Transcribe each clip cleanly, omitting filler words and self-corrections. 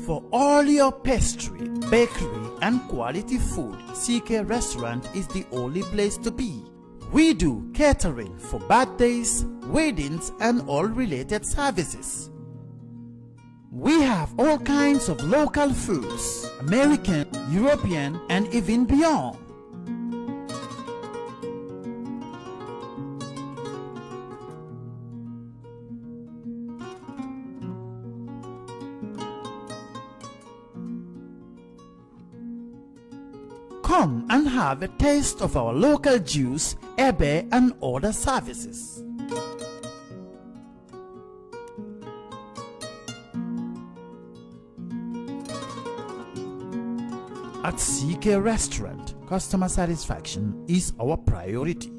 For all your pastry, bakery, and quality food, CK Restaurant is the only place to be. We do catering for birthdays, weddings, and all related services. We have all kinds of local foods, American, European, and even beyond. Come and have a taste of our local juice, ebe, and other services. At CK Restaurant, customer satisfaction is our priority.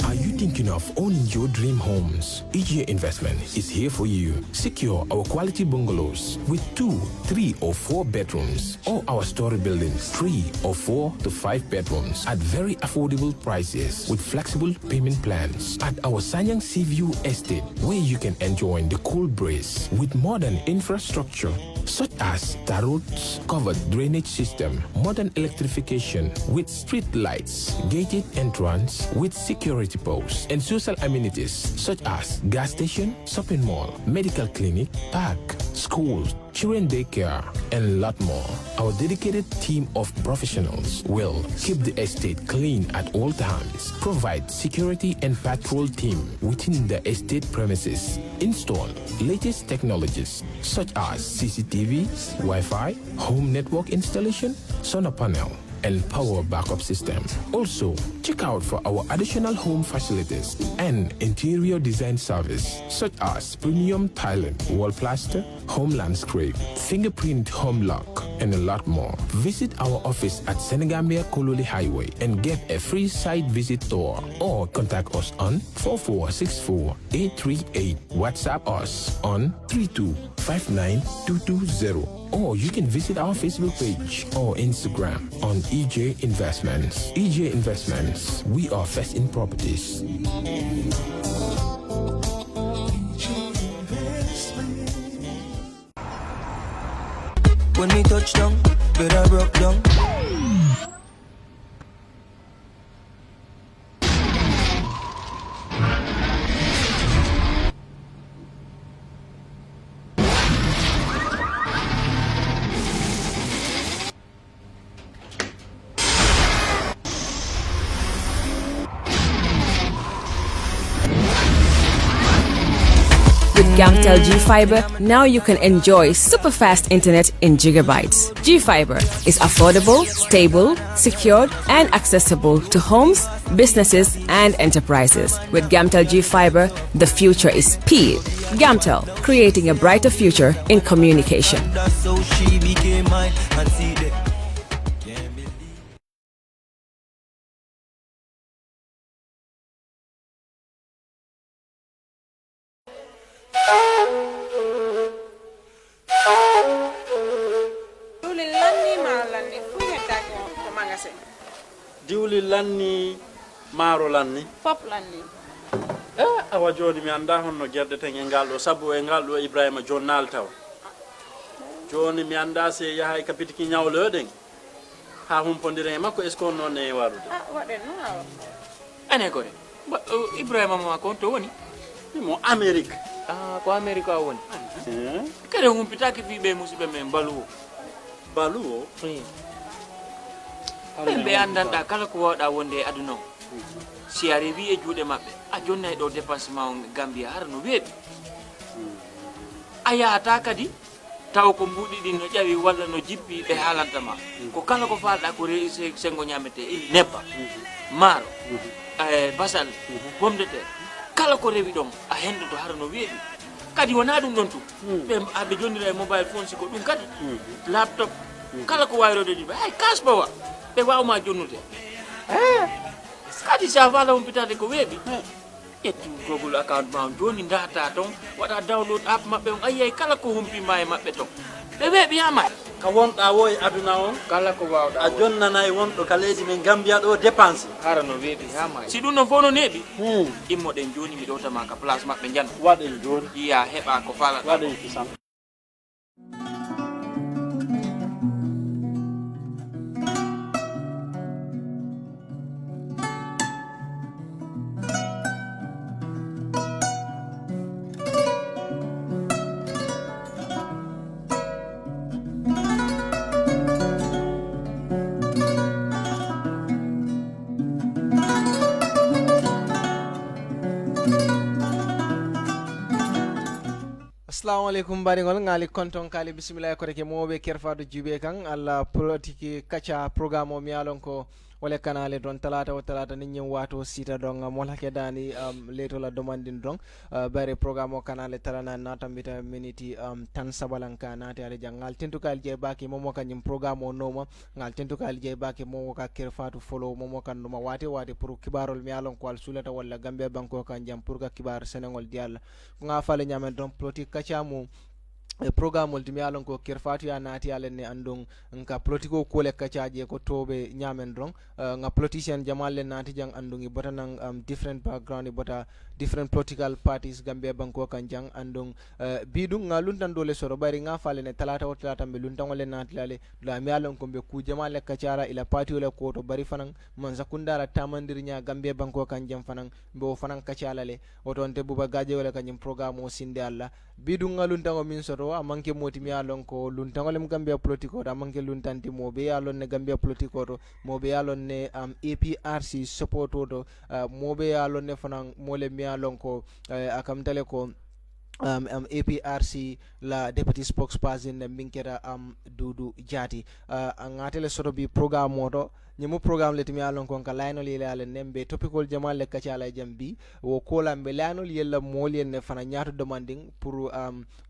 Are you thinking of owning your dream homes? EJ Investment is here for you. Secure our quality bungalows with 2, 3, or 4 bedrooms, or our story buildings, 3 or 4 to 5 bedrooms at very affordable prices with flexible payment plans at our Sanyang Seaview Estate, where you can enjoy the cool breeze with modern infrastructure such as tar roads, covered drainage system, modern electrification with street lights, gated entrance with security posts, and social amenities such as gas station, shopping mall, medical clinic, park, schools, children daycare, and a lot more. Our dedicated team of professionals will keep the estate clean at all times, provide security and patrol team within the estate premises, install latest technologies such as CCTV, Wi-Fi, home network installation, solar panel, and power backup system. Also, check out for our additional home facilities and interior design service such as premium tiling, wall plaster, home landscape, fingerprint home lock, and a lot more. Visit our office at Senegambia Kololi Highway and get a free site visit tour, or contact us on 4464-838. WhatsApp us on 3259220. Or you can visit our Facebook page or Instagram on EJ Investments. EJ Investments, we are first in properties. When we touch down, better broke down. With Gamtel G-Fiber, now you can enjoy super fast internet in gigabytes. G-Fiber is affordable, stable, secured, and accessible to homes, businesses, and enterprises. With Gamtel G-Fiber, the future is speed. Gamtel, creating a brighter future in communication. That's how she became mine and see that. diwli lanni maaro lanni fop lanni awa joni mi anda honno gerdeten e ngaldo sabu e ngaldo Ibrahima jonnal taw joni mi anda se yahay kapitiki nyawloden ha humpondire e makko est ce qu'on non e warude waden no awa ane ko Ibrahima ma ko to woni mo Amerique ko Amerique a woni kede humpitaki fi be musibe men baluwo be andanda kala ko wawda wonde aduna si arrivi e juude mabbe a jonna do dépensement Gambia har no weebi ayata kadi taw ko mbudi din no jawi walla no jippi be halanta ma ko kala ko falda ko reese sengo nyamete nebba maro basal pomme de terre kala ko rewi dom a hendo to har no weebi kadi wona dum don tu be abe jondira e mobile phone siko dum kadi laptop kala ko wayrode di ay kasbawa be wawma jonnude kadi sa fala on pitade ko weebi etti Google account ma joni data ton wada download app mabbe on ayay kala ko humpi may mabbe ton be weebi ama ka wonɗa wo e aduna on kala ko wawɗa a jonnanayi wonɗo ka leydi men Gambia ɗo dépense hara no weeɗi ha ma si ɗum noon fof no neeɓi immoɗen joni mi ɗowtama ka place maɓɓe jan waɗen joni iya heɓa ko falaɗa waɗen kisan assalamu alaikum baringol ngali konton kali bismillah ko reke mobe kerfado jube kan alla politique kacha programme o mi alon ko wala kanale don talata o talata ni nyem wato sita don mol hake dani leto la demandin don bare programme o kanale talana nata mbita miniti tan sabalanka nati ale jangal tentukal je baki momo kan nyim programme o noma ngal tentukal je baki momo ka kerfatu follow momo kan duma wate pour kibarol mi alon ko al sulata wala gambe banko kan jam pour ka kibar senengol dial nga fale nyamen don politique kacha mu programme ol timi alon ko kerfatu ya naati alen ne andon nka politiko kole kacaje ko tobe nyamen don nga politician jamal le naati jang andon bota nan different background bota different political parties Gambia banko kan jang andon bidu nga luntan dole soro bari nga fale ne talata o talata be luntan wala naati lale la mi alon ko be ku jamal le kacara ila party wala ko to bari fanan man zakundara tamandir nya Gambia banko kan jam fanan be fanan kacala le o ton te buba gaje wala kan programme o sinde alla bidu nga luntan o min soro amanke moti mi alon ko luntangolem Gambia politiko to amanke luntanti mobe yalon ne Gambia politiko to mobe yalon ne APRC support to mobe yalon ne fanan mole mi alon ko akamtale ko APRC la deputy spokesperson minkera Dudu Jati angatele soro bi programme moto ñemu programme le timi alon kon ka laynol yele ale nembe topical jamal le kacala jambi wo kola mbe laynol yella molien ne fana ñaato demanding pour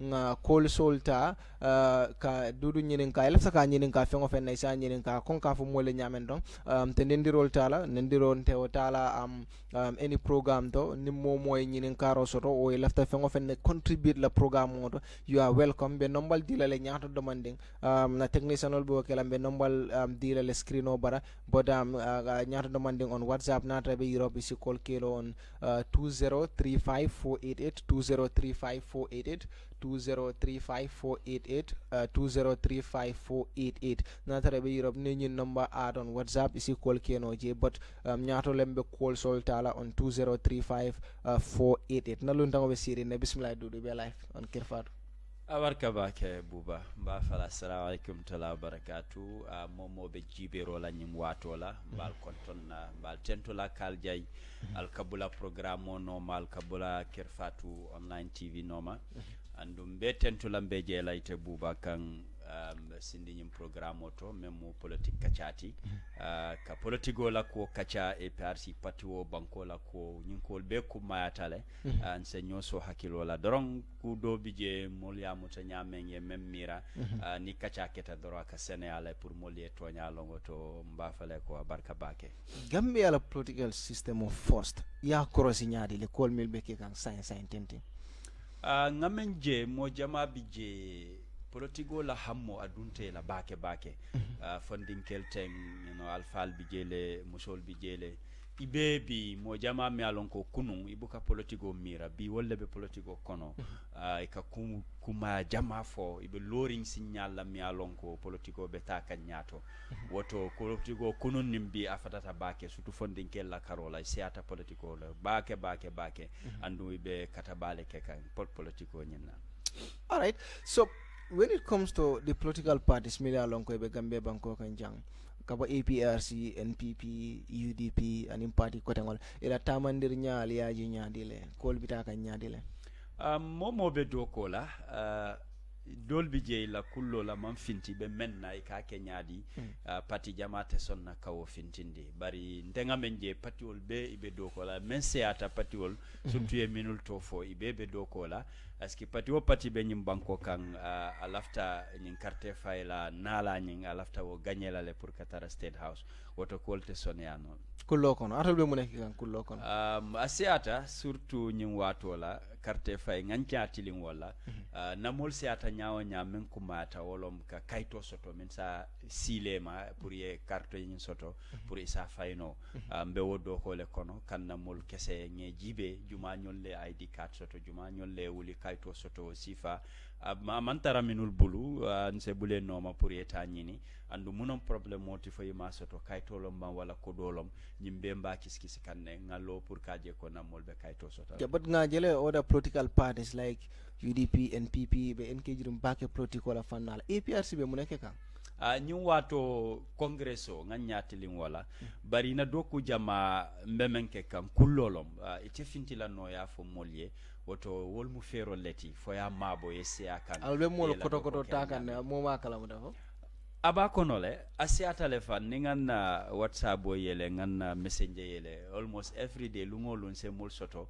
nga call solta ka dudu ñinin ka elfa ka ñinin ka fengo fen nay sa ñinin ka kon ka fu mole ñamen don te nendirol tala nendiron te o tala any programme to nimmo moy ñinin ka ro soto o lafta fengo fen ne contribute la programme moto you are welcome be nombal dilale ñaato demanding na technicianol bo kala be nombal dilale screen o bara but ñaato demanding on WhatsApp nata be Europe isi call kilo on 2035488 2035488 2035488 2035488 nata be Europe ni ñin number add on WhatsApp isi call keno je but ñaato lembe call sol tala on 2035488 na lu ndango be siri ne bismillah dudu be live on Kerfatu abarka bake buba mba fala assalamu alaikum tala barakatu momo be jibero la nyim watola bal konton bal tentola kal jay al kabula programme normal kabula Kerfatu online TV normal andum be tentola be je layte buba kan sindi nyim programme to memo politique kachati ka politigo la ko kacha e parti patio banko la ko nyinkol be ko mayatale enseigno so hakilo la doron ku do bije molya muta nyamen ye memmira ni kacha keta doro ka Sénégal pour molye to nyalongo to mbafale ko barka bake Gambia la political system of first ya korosi nyaadi le kol mil be ke kan science tenti ngamen je mo jama bije politigo la hammo adunte la bake funding kelteng alfal bijele musol bijele ibebi mo jama mi alon ko kunun ibuka politigo mira bi wolle be politigo kono e ka kuma jama fo ibe loring signal la mi alon ko politigo be ta kanyato woto politigo kunun nimbi afatata bake surtout funding kel la karola siata politigo la bake andu ibe katabale kekan politigo nyina. All right, so when it comes to the political parties mila lonko be Gambia banko kan jang kaba APRC NPP UDP and party kotengol ila tamandir nyaali yaji nyaadile kol bita kan nyaadile momo be dokola dolbi je la kullo la man finti be menna e ka kenyadi parti jamate sonna kawo fintindi bari ndenga menje patiol be ibe dokola men seata patiol surtout e minul to fo ibe be dokola aski pati o pati be nyim banko kan a lafta nyin carte fayla nala nyin a lafta wo gagnela le pour katara state house woto kolte soniano kullo kono atol be mun kan kullo kono asiata surtout nyin wato la carte fay ngancha tilin wala namol siata nyaawo nyamen kumata wolom ka kaito soto min sa silema pour ye carte nyin soto pour isa fayno mbe wodo ko le kono kan namol kese nge jibe juma nyolle ID card soto juma nyolle wuli kaito soto sifa mantara minul bulu nse bule noma pour eta nyini andu munon problème moti fay ma soto kaytolom ban wala ko dolom nyimbe mba kiskisi kanne ngalo pour kaje ko namol be kayto soto but nga jele other political parties like UDP NPP be enkejirum bake political fanal APRC be muneke kan ñum wato congresso nganyati wala bari na doku jama mbemenke kan kullolom ite fintila no ya fo molye woto wol mu fero leti fo ya mabo yesia kan albe mol koto takan mo ma kala mo dafo aba konole asiata le fan ni nganna whatsapp yele nganna messenger yele almost every day lungolun se mol soto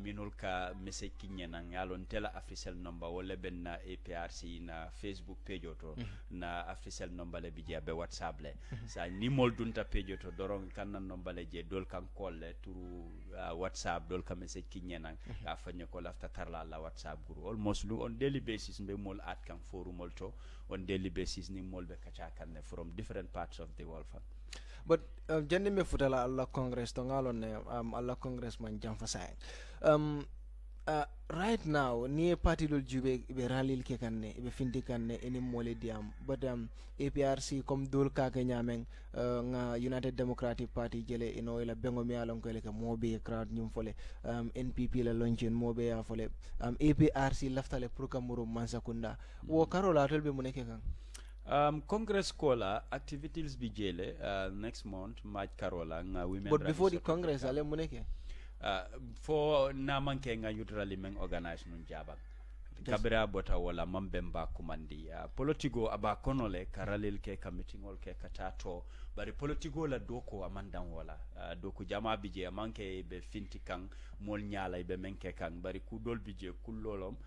minul ka message kinyana ngalon tela official number wala ben na APRC na Facebook page oto na official number le bijia be whatsapp le sa ni mol dunta page oto dorong kan number le je dol kan call le turu whatsapp dol ka message kinyana ka fanya ko lafta tarla la whatsapp guru almost on daily basis be mol at kan forum molto on daily basis ni mol be from different parts of the world. But jende me futala alla congress to ngalon alla congressman Jamfa Saying right now ni party dol jube be ralil ke kanne be findi kanne eni mole diam but APRC comme dol ka ke nyamen nga United Democratic Party jele ino ila bengo mi alon ko le ke mobe crowd nyum fole NPP la launchen mobe ya fole APRC laftale pour kamuru mansakunda wo karola tol be muneke kan Congress kola activities bi jele next month March Carola nga women but before the Congress ale muneke for na manke nga usually men organize nun jaba kabira bota wala mambemba kumandi politigo aba konole karalil ke meeting ol ke katato bari politigo la doko amandan wala doko jama bije manke be finti kan mol nyaala be menke kan bari ku dol bije kullolom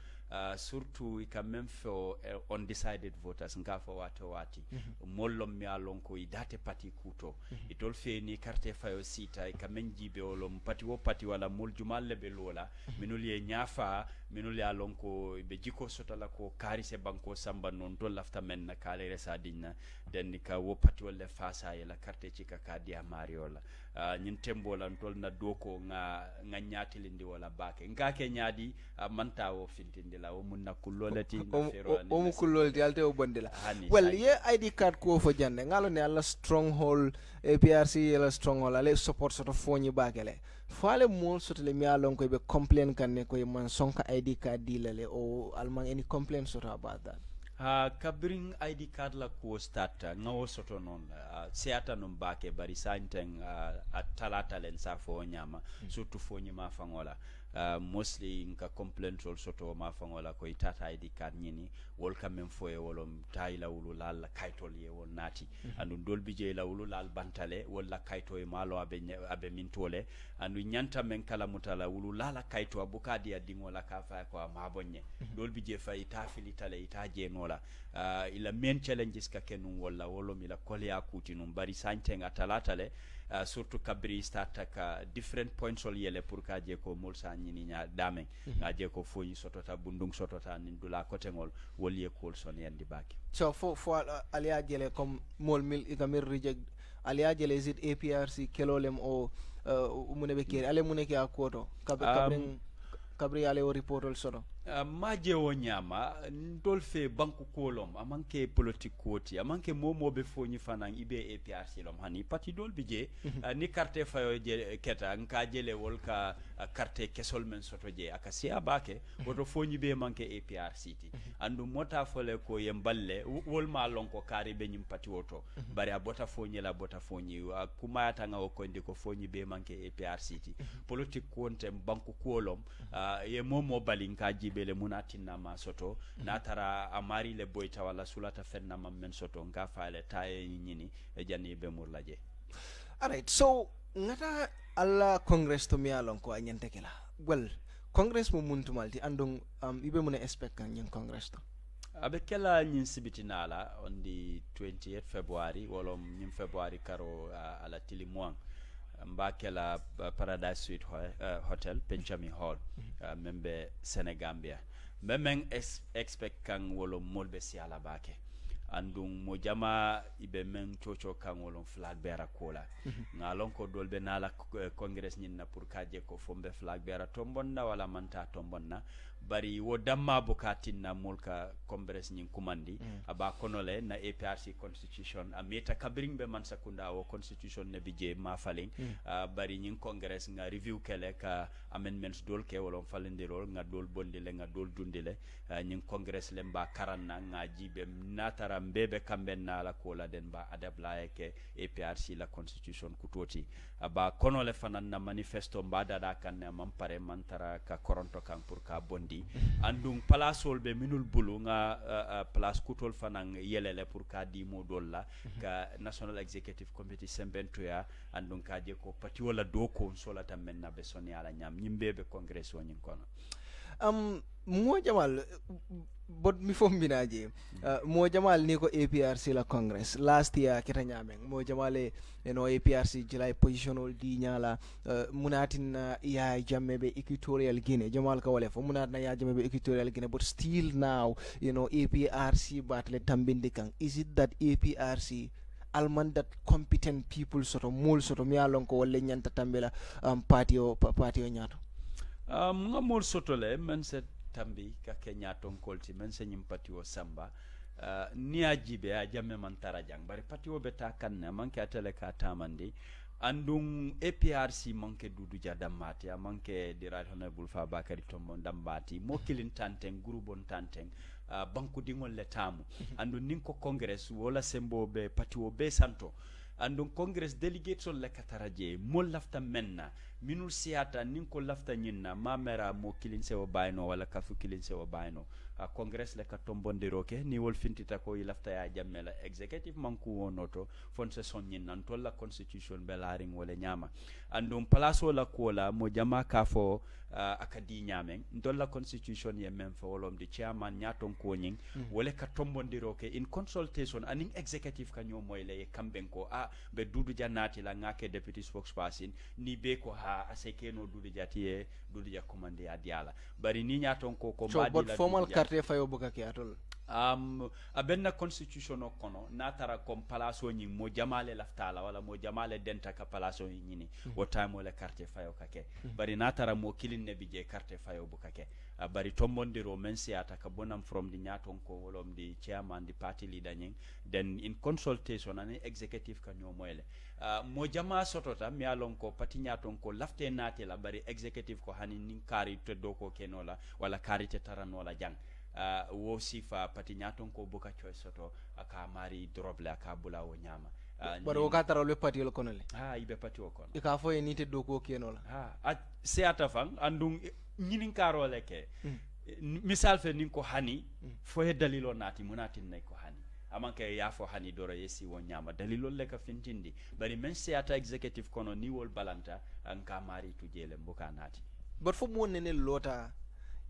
surtout i quand même for undecided voters nga fo wati mollom mi alon ko i date parti kuto itol fe ni carte fayo sita i quand même jibe olom parti wo parti wala mol jumal be lola minul ye nyafa minul ya lon ko be jiko sotala ko karise banko samba non to lafta men na kale resa dinna den ka wo parti wala fasa la carte cika ka dia mariola nyin tembo la tol na doko nga nyatilindi wala bake ngake nyaadi manta wo fintindi la o munna kullolati na fero o mu kullolati alte o bondela well ye ID card ko fo jande ngalo ne alla stronghold APRC alla stronghold ale support soto foni bakele fale mo soto le mi alon ko be complain kan ne ko man sonka ID card dilale o alman any complaint soto about that kabring ID card la ko start ngawo soto non seata non bake bari sainteng talata len sa fo nyama surtout fo nyama fangola mostly nka complaint sol soto ma fangola ko itata ID card nyini wol kamem fo e wolom tayla wulu lal kaytol ye wol nati andu dolbi je la wulu lal bantale wala kayto e malo abe mintole andu nyanta men kala mutala wulu lala kayto abukadi adingola ka fa ko ma bonye dolbi je fa ita filitale ita je nola ila main challenges ka kenum wala wolom ila kolya kutinum bari santenga talata le surtout kabri starta ka different points ol yele pour ka je ko mol sa nyini nya dame nga je ko foyi sotota bundung sotota nin dula côté ngol wol ye ko son yandi baki so fo alia jele comme mol mil igamir reject alia jele zit APRC kelolem o munebe kere ale muneke akoto kabri ale o report ol soto maje wo nyama ndol fe banku kolom amanke politique koti amanke momo be foni fanan ibe APRC lom hani pati dol bije ni carte fayo je keta nka jele wol ka carte kesol men soto je akasi abake woto foni be manke APRC ti andu mota fole ko yemballe wol ma lon ko kari be nyim pati woto bari abota foni la bota foni kuma tanga o ko ndiko foni be manke APRC ti politique konte banku kolom ye momo balinka bele munatina ma soto natara amari le boyta wala sulata fenna mam men soto nga faale taye nyini e janni be murlaje. Alright, so ngata alla congress to mi alon ko anyante kala well congress mo muntumalti andong ibe mun expect kan nyen congress to abe kela nyin sibitinala on the 28th February wolom nyim February karo ala tilimwang mbakela Paradise Suite Hotel Penchami Hall membe Senegambia memeng expect kan wolom molbe si ala bake andung mo jama ibe men chocho kan wolom flag bearer kola ngalon ko dolbe nala congress nyin na pour kaje ko fombe flag bearer tombonna wala manta tombonna bari wo damma bukatin na mulka congress nyin kumandi aba konole na APRC constitution ameta kabring be man sakunda wo constitution ne bije ma falling bari nyin congress nga review kele ka amendments dol ke wolom falendirol nga dol bondile nga dol dundile nyin congress le mba karanna nga jibe natara mbebe kamben na la kola den ba adabla ke APRC la constitution kutoti aba konole fanan na manifesto mbada da kan ne mampare mantara ka koronto kan pour ka bondi andung palasol be minul bulu nga place kutol fanan yelele pour ka di modol la ka national executive committee sembentoya andung ka je ko pati wala do ko sola tammen na be soni ala nyam nyimbe be congress woni kono mo jamal bot mi fom binaje mo jamal ni ko APRC la congress last year kita nyamen mo jamale APRC jilay positional di nyala munatin ya jamme be equatorial guinea jamal ka wale fo munat na ya jamme be equatorial guinea but still now APRC batle tambindi kan is it that APRC alman that competent people soto mol soto mi alon ko wala nyanta tambela party o nyato ngamol soto le men set tambi ka kenya ton kolti men se nyim patio samba ni ajibe a jamme man tarajang bari patio beta kanne manke atele ka tamandi andung APRC manke dudu jadamati a manke dirat honorable fa bakari tombo dambati mo kilin tanteng gurubon tanteng banku dingol le tamu andu ninko congress wala sembo be patio be santo andun congress delegate le kataraje mo lafta menna minul siata ninko lafta nyinna mamera mo kilin sewo bayno wala kafu kilin sewo bayno congress le katombondiro ke ni wol fintita ko lafta ya jammela executive manku wonoto fonse sonyin nan tolla constitution belaring wala nyama andun palaso la kola mo jama kafo akadi nyamen dolla constitution ye men fo wolom di chairman nyaton ko nyin wala katombondiro ke in consultation aning executive kanyo moyle kamben ko be dudu jannati la ngake deputy spokesperson ni be ko aseke no dudu jati dudu ja commande ya diala bari ni nyaton ko mbadi la formal carte fayo buka ke atol abenna constitution o kono natara kom palaso nyi mo jamale laftala wala mo jamale denta ka palaso nyini o time wala carte fayo kake bari natara mo kilin ne bije carte fayo buka ke bari tombondiro men siata ka bonam from the nyaton ko wolom di chairman di party leader nyin then in consultation an executive ka nyomoyle mo jama sotota mi alon ko pati nyaton ko lafte nati la bari executive ko hanin nin kari to doko kenola wala kari te taranola jang wo sifa pati nyaton ko boka choice soto aka mari droble aka bula wo nyama baro ka taro le pati lo konole ibe pati o kono ka fo ni te doko kenola seata fang andung nyinin karo leke misal fe nin ko hani fo he dalilo nati munatin nay ko hani amanke ya fo hani doro yesi won nyama dalilo le ka fintindi bari men seata executive kono ni wol balanta an ka mari tujele mbuka nati but fo mo nene lota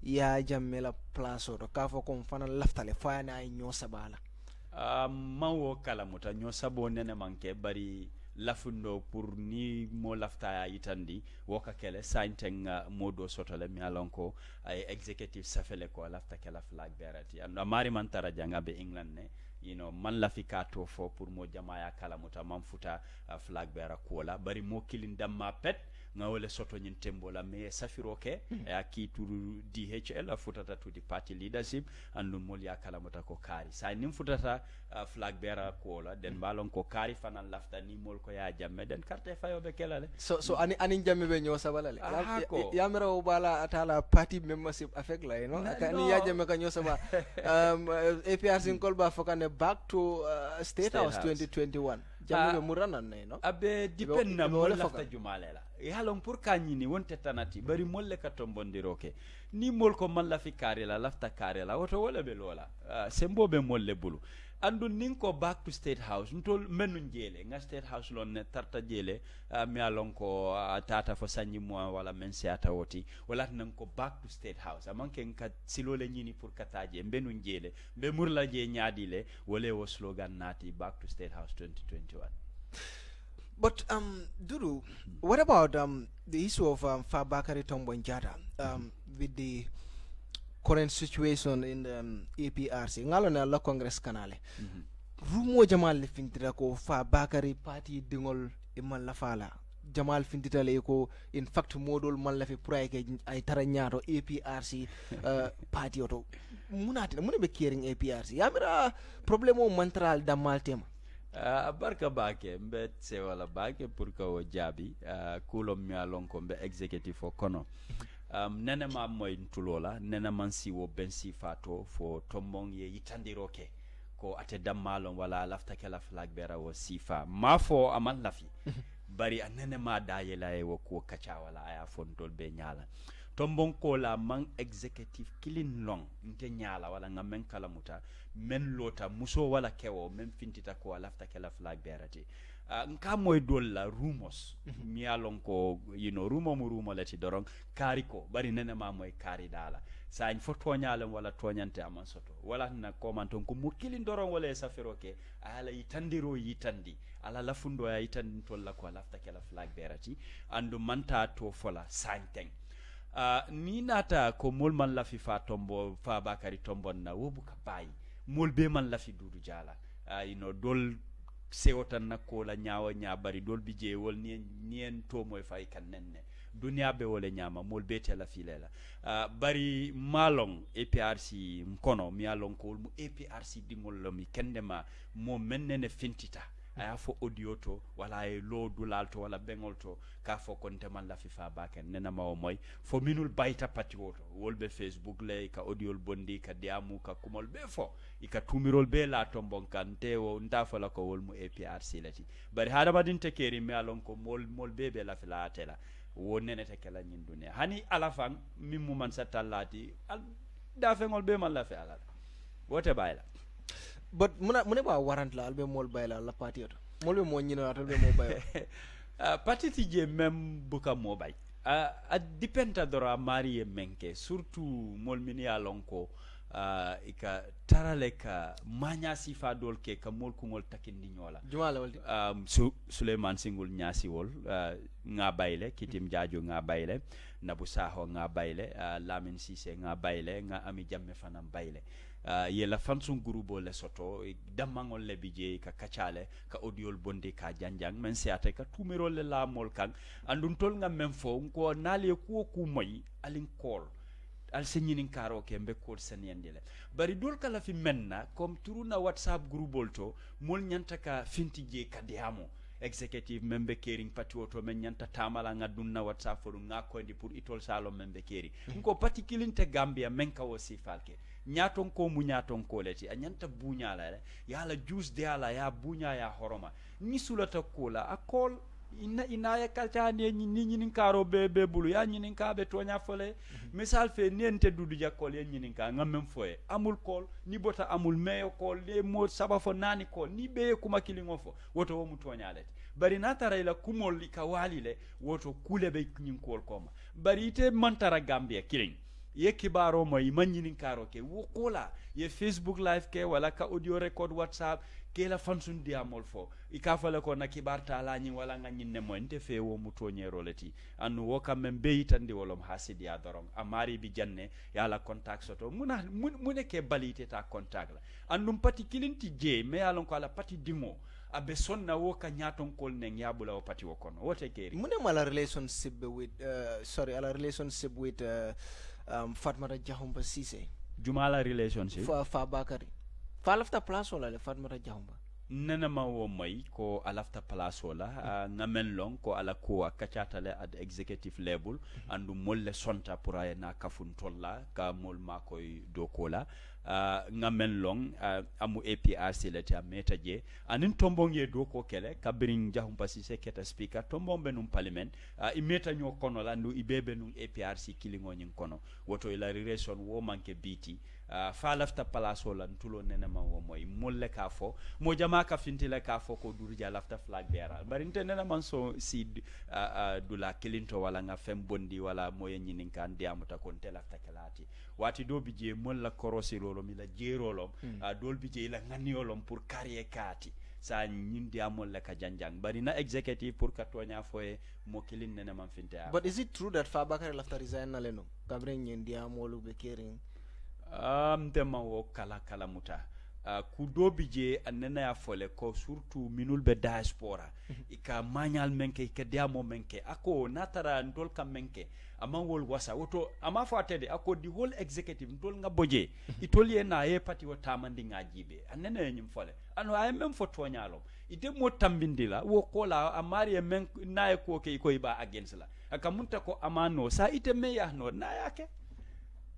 ya jammela place o ka fo ko fana laftale fo yana ay nyo sabala mawo kala muta nyo sabo nene manke bari lafundo pour ni mo lafta yitandi woka kele sainteng modo sotole mi alonko ay executive safele ko lafta kala flag berati and amari man tara janga be england ne man lafika to fo pour mo jamaya kala muta man futa flag bera kola bari mo kilin damma pet ngawle soto nyin tembola me safiro ke ki turu DHL futata to the party leadership andun mol ya kala muta ko kari sa nim futata flag bera kola den balon ko kari fanan lafta ni mol ko ya jamme den carte fayo be kelale so ani jamme be nyo sabalale ya mera o bala atala party membership affect la ni ya jamme ka nyo saba APRC kolba fokane back to state house 2021 jamme murana abe depend na mo lafta jumalela halon pour kanyini wonte tanati bari molle ka tombondiroke ni mol ko man la fi kare la lafta kare la woto wala be lola sembo be molle bulu andu nin ko back to state house ntol menu jele nga state house lon ne tarta jele mi alon ko tata fo sanyi mo wala men seata woti wala nan ko back to state house amanke ka silole nyini pour kataje mbenu jele be murla je nyaadile wala wo slogan nati back to state house 2021. But Dudu, what about the issue of Fabakary Tombong Jatta with the current situation in the APRC? Ngalo na la Congress kanale. Rumo Jamal fintira ko Fabakary party dingol iman la fala. Jamal fintita le ko in fact modol man la fi pray ke ay taranyato APRC party oto. Munati mune be caring APRC. Yamira problemo mantral damal tema. Barka bake mbe se wala bake pour ka o jabi kulom mi alon ko mbe executive o kono nene ma moy ntulola nene man si wo ben si fato fo tombong ye yitandiroke ko ate dammalon wala lafta kala flag bera wo sifa ma fo aman lafi bari nene ma dayela e wo ko kacha wala aya fontol be nyala tombon ko la man executive kilin long nte nyala wala ngamen kala muta men lota muso wala kewo men fintita ko lafta kala flag berati nka moy dolla rumors mi alon ko rumo lati dorong kariko bari nene ma moy kari dala sa en foto nyala wala toñante aman soto wala na komanton ko mo kilin dorong wala safiroke ala yitandi ala lafundo ya yitandi tolla ko lafta kala flag berati andu manta to fola santeng ni nata ko mol man la fi fa tombo Fabakary Tombong na wobu ka bayi mol be man la fi Dudu Jala dol sewotan na ko la nyaawa bari dol bi je wol nien to moy fay kan nenne dunya be wala nyama mol be tela fi lela bari malong APRC mkono mi alon ko mu APRC dingol lomi kendema mo mennene fintita aya fo audio to wala e lo dulal to wala bengol to ka fo konte man la fi Fabakary nena mawo moy fo minul bayta pati woto wolbe Facebook le ka audio bondi ka diamu ka kumol be fo ika tumirol be la Tombong kan te wo nda fo la ko wol mu APRC lati bari hada badin te keri mi alon ko mol be la fi la tela wo nene te kala nyin dunya hani ala fang mimmu man satallati da fe ngol be man la fi ala wote bayla. But mune ba warrant la albe mol bayla la party oto mol be mo nyina albe mo bayo party ti je même buka mo bay a dependa dora mari menke surtout mol mini alonko ika tarale ka manya sifa dol ke ka mol kungol takindi nyola jumala waldi Suleiman Singul nyasi wol nga bayle kitim jaajo nga bayle Nabu Saho nga bayle Lamin Cissé nga bayle nga Ami Jamme fanam bayle yela fansun gurubo le soto damangol le bije ka kachale ka audiol bonde ka janjang men seate ka tumero le la mol kan andun tol nga men fo ko nali ko ku moy alin kol al senyinin karo ke mbe kol senyendele bari dol kala fi menna comme turuna WhatsApp groupol to mol nyanta ka fintije ka diamo executive membe caring pati woto men nyanta tamala nga dunna WhatsApp for nga ko ndi pour itol salo membe keri ko pati kilinte Gambia men ka wosi falke nyaton ko mu nyaton ko leti a nyanta bunya la ya juice de ala ya bunya ya horoma ni sulata kola a kol ina ya kalta ne ni nyinin karo be bulu ya nyinin ka be tonya fole misal fe nente Dudu jakol ya nyinin ka ngamem foye amul kol ni bota amul meyo kol le mo saba fo nani kol ni be kuma kilingo fo woto wo mu tonya leti bari natara ila kumol ikawali le woto kule be nyin kol koma bari ite mantara Gambia kiling ye kibaro moy manyinin karo ke wokola ye Facebook live ke wala ka audio record WhatsApp ke la fansun diamol fo ikafale ko na kibarta la nyi wala nga nyinne mo nte fe wo mutonyero leti anu wo kam men beyitandi wolom hasidi ya dorong amari bi janne yala contact soto mune ke balite ta contact la andum pati kilinti je me yalon ko ala pati dimo abe sonna wo ka nyaton kol nen yabula o pati wo kono wote keri mune mala relationship with Fatmata Jahumba Cissé jumala relationship Fabakary fa lafta place wala le Fatmata Jahumba nena ma wo moy ko alafta place wala ngamen long ko ala ko akachata le at executive level andu molle sonta pour ay na kafun tolla ka mol makoy do kola ngamen long amu APRC le ta meta je anin tombong ye do ko kele kabring jahum pasise keta speaker tombong be num parliament i meta nyo kono la ndu ibebe num APRC kilingo nyin kono woto ila relation wo manke biti fa lafta palaso la ntulo nene ma wo moy molle ka fo mo jama ka fintile ka fo ko durja lafta flag bearer bari ntenena man so si dula kilinto wala nga fem bondi wala moye nyinin kan diamuta kon telafta kelati wati do bije molla korosi lolo mi la jerolom dol bije la nganiolom pour carrière kati sa nyin diamol la ka janjang bari na executive pour katonya foye mo kilin nene man finte but is it true that Fabakary lafta resign na leno kabre nyin diamolu be kering tema wo kala muta kudo bije anena ya fole ko surtout minul be diaspora ika manyal menke ika diamo menke ako natara ndol kam menke ama wol wasa woto ama fatede ako di whole executive ndol nga boje itol ye na ye pati wo tamandi ngajibe anena nyim fole ano ay mem fo tonyalo ite mo tambindila wo kola amari men na ko ke ko iba against la aka munta ko amano sa ite me ya no na yake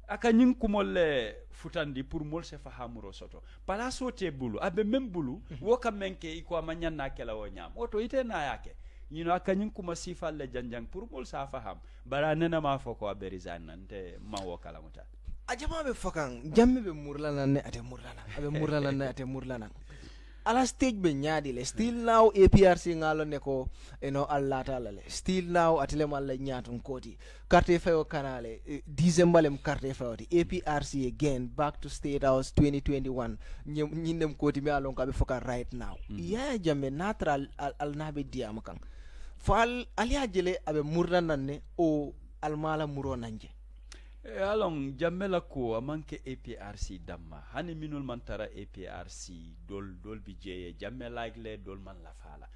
aka nyin kumolle futandi pour mol se fahamuro soto pala sote bulu abe mem bulu woka menke iko amanya na kala wonyam oto ite na yake aka nyin kuma sifal le janjang pour mol sa faham bara nena ma foko aberizan nante ma wokala muta ajama be fokan jamme be murlana ne ate murlana abe murlana ne ate murlana ala stage be nyaadi le still now APRC ngalo ne ko Allah taala le still now atele malla nyaatun koti carte fayo kanale December lem carte fayo APRC again back to State House 2021 nyindem koti me alon ka be foka right now ya jamme natural al nabe diam kan fal aliya jele abe murna ne o almala muro nanje along jammela ko amanke APRC damma hani minul mantara APRC dol bijeye jammela le dol man la fala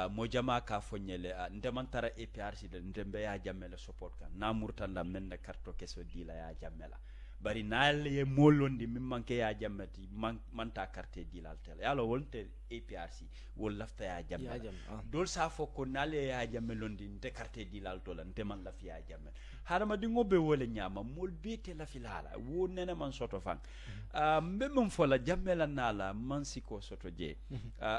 mo jama ka fonyele nde mantara APRC de ndembe ya jammela support kan na murtanda men karto keso dila ya jammela bari naale ye molondi min manke ya jammati manta carte dilal tel yalo wonte APRC wol lafta ya jammela dol sa fo ko naale ya jammelondi nte carte dilal to la nte man la fiya jammel harama di ngobe wole nyama mol bete la filala wo nena man soto fang mem fo la jammela nala man siko soto je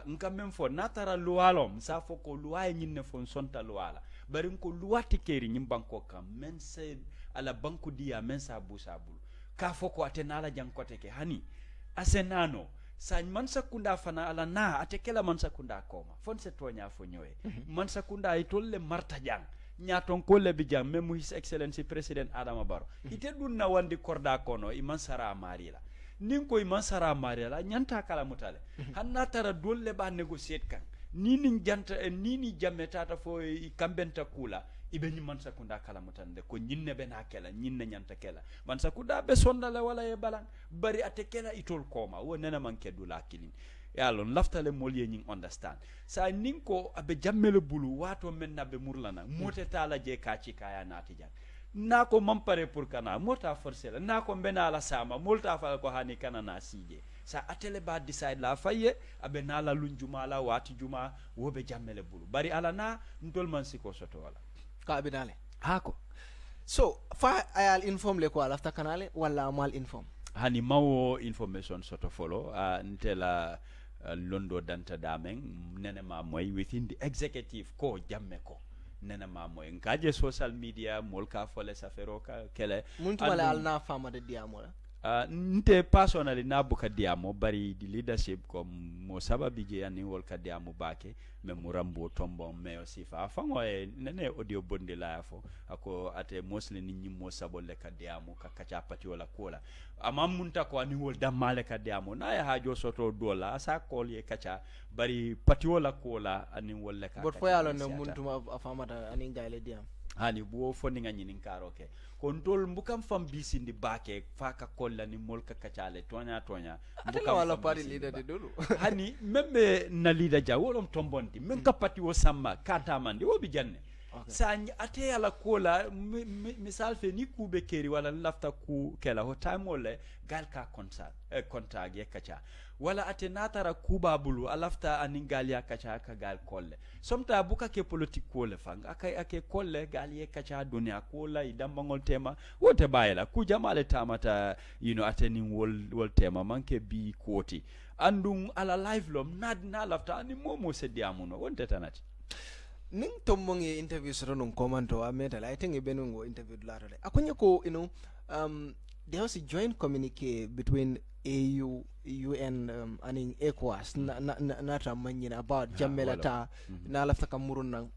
nka mem fo natara lualom sa fo ko luay nyinne fon sonta luala bari ko luati keri nyim banko kam men se ala banku dia men sa busabul ka fo ko atenala jankote ke hani asenano sa man sakunda fana ala na atekela man sakunda koma fon se tonya fo nyoy man sakunda ay tolle marta jang nyaton ko le bijam même his excellency president Adama Barrow ite dun na wandi korda kono i man sara marila nin ko i man sara marila nyanta kala mutale hanna tara dolle ba negotiate kan nini janta nini jamme tata fo i kambenta kula ibe ni man sakunda kala mutande ko nyinne be na kala nyinne nyanta kala man sakunda be sondale wala e balan bari atekela itol koma wonena man kedula kilin yalon laftale molye nying understand sa ninko abe jammele bulu wato men nabe murlana mote tala je kaci kaya nati jang nako mampare pour kana mota forcela nako bena la sama molta fa ko hani kana na sije sa atele ba decide la faye abe nala lunjuma la wati juma wobe jammele bulu bari ala na ndol man siko soto wala ka abe dale hako so fa ayal inform le ko alafta kanale wala mal inform hani mawo information soto follow ntela londo danta dameng nene ma moy within the executive ko jamme ko nene ma moy ngaje social media molka fole safero ka kele muntu wala alna fama de diamola nte personally na buka diamo bari di leadership ko mo sababi je ani wol ka diamo bake me murambo tombo me aussi fa fango e nene audio bonde la fo ako ate mostly ni nyimo sabole ka diamo ka kacha pati wala kola ama munta ko ani wol damale ka diamo na ya hajo soto dola asa kol ye kacha bari pati wala kola ani wol ka but fo yalo ne muntu ma afamata ani ngaile diam hani buo foni nga nyinin karoke kontol mbukam fam bisindi bake faka kolla ni molka kachale tonya mbukam wala pari leader de dulu hani membe na leader ja wolom tombonti men kapati wo samma kata mandi wo bi janne Sa ate ala kola misal fe ni kube keri wala lafta ku kela ho time wala gal ka konta ge kacha wala ate natara kuba bulu alafta aningal ya kacha ka gal kolle somta buka ke politique kolle fang ake kolle gal ye kacha dunia kola idambangol tema wote bayela ku jamale tamata ateni wol tema manke bi koti andung ala live lom na lafta ani momo se diamuno wonte tanati ning tombongi interview soro nung commento ameta I think ibenungo interview latole akonya ko there was a joint communique between AU, UN, and ECOWAS na manyina about jamelata na lafta kamuruna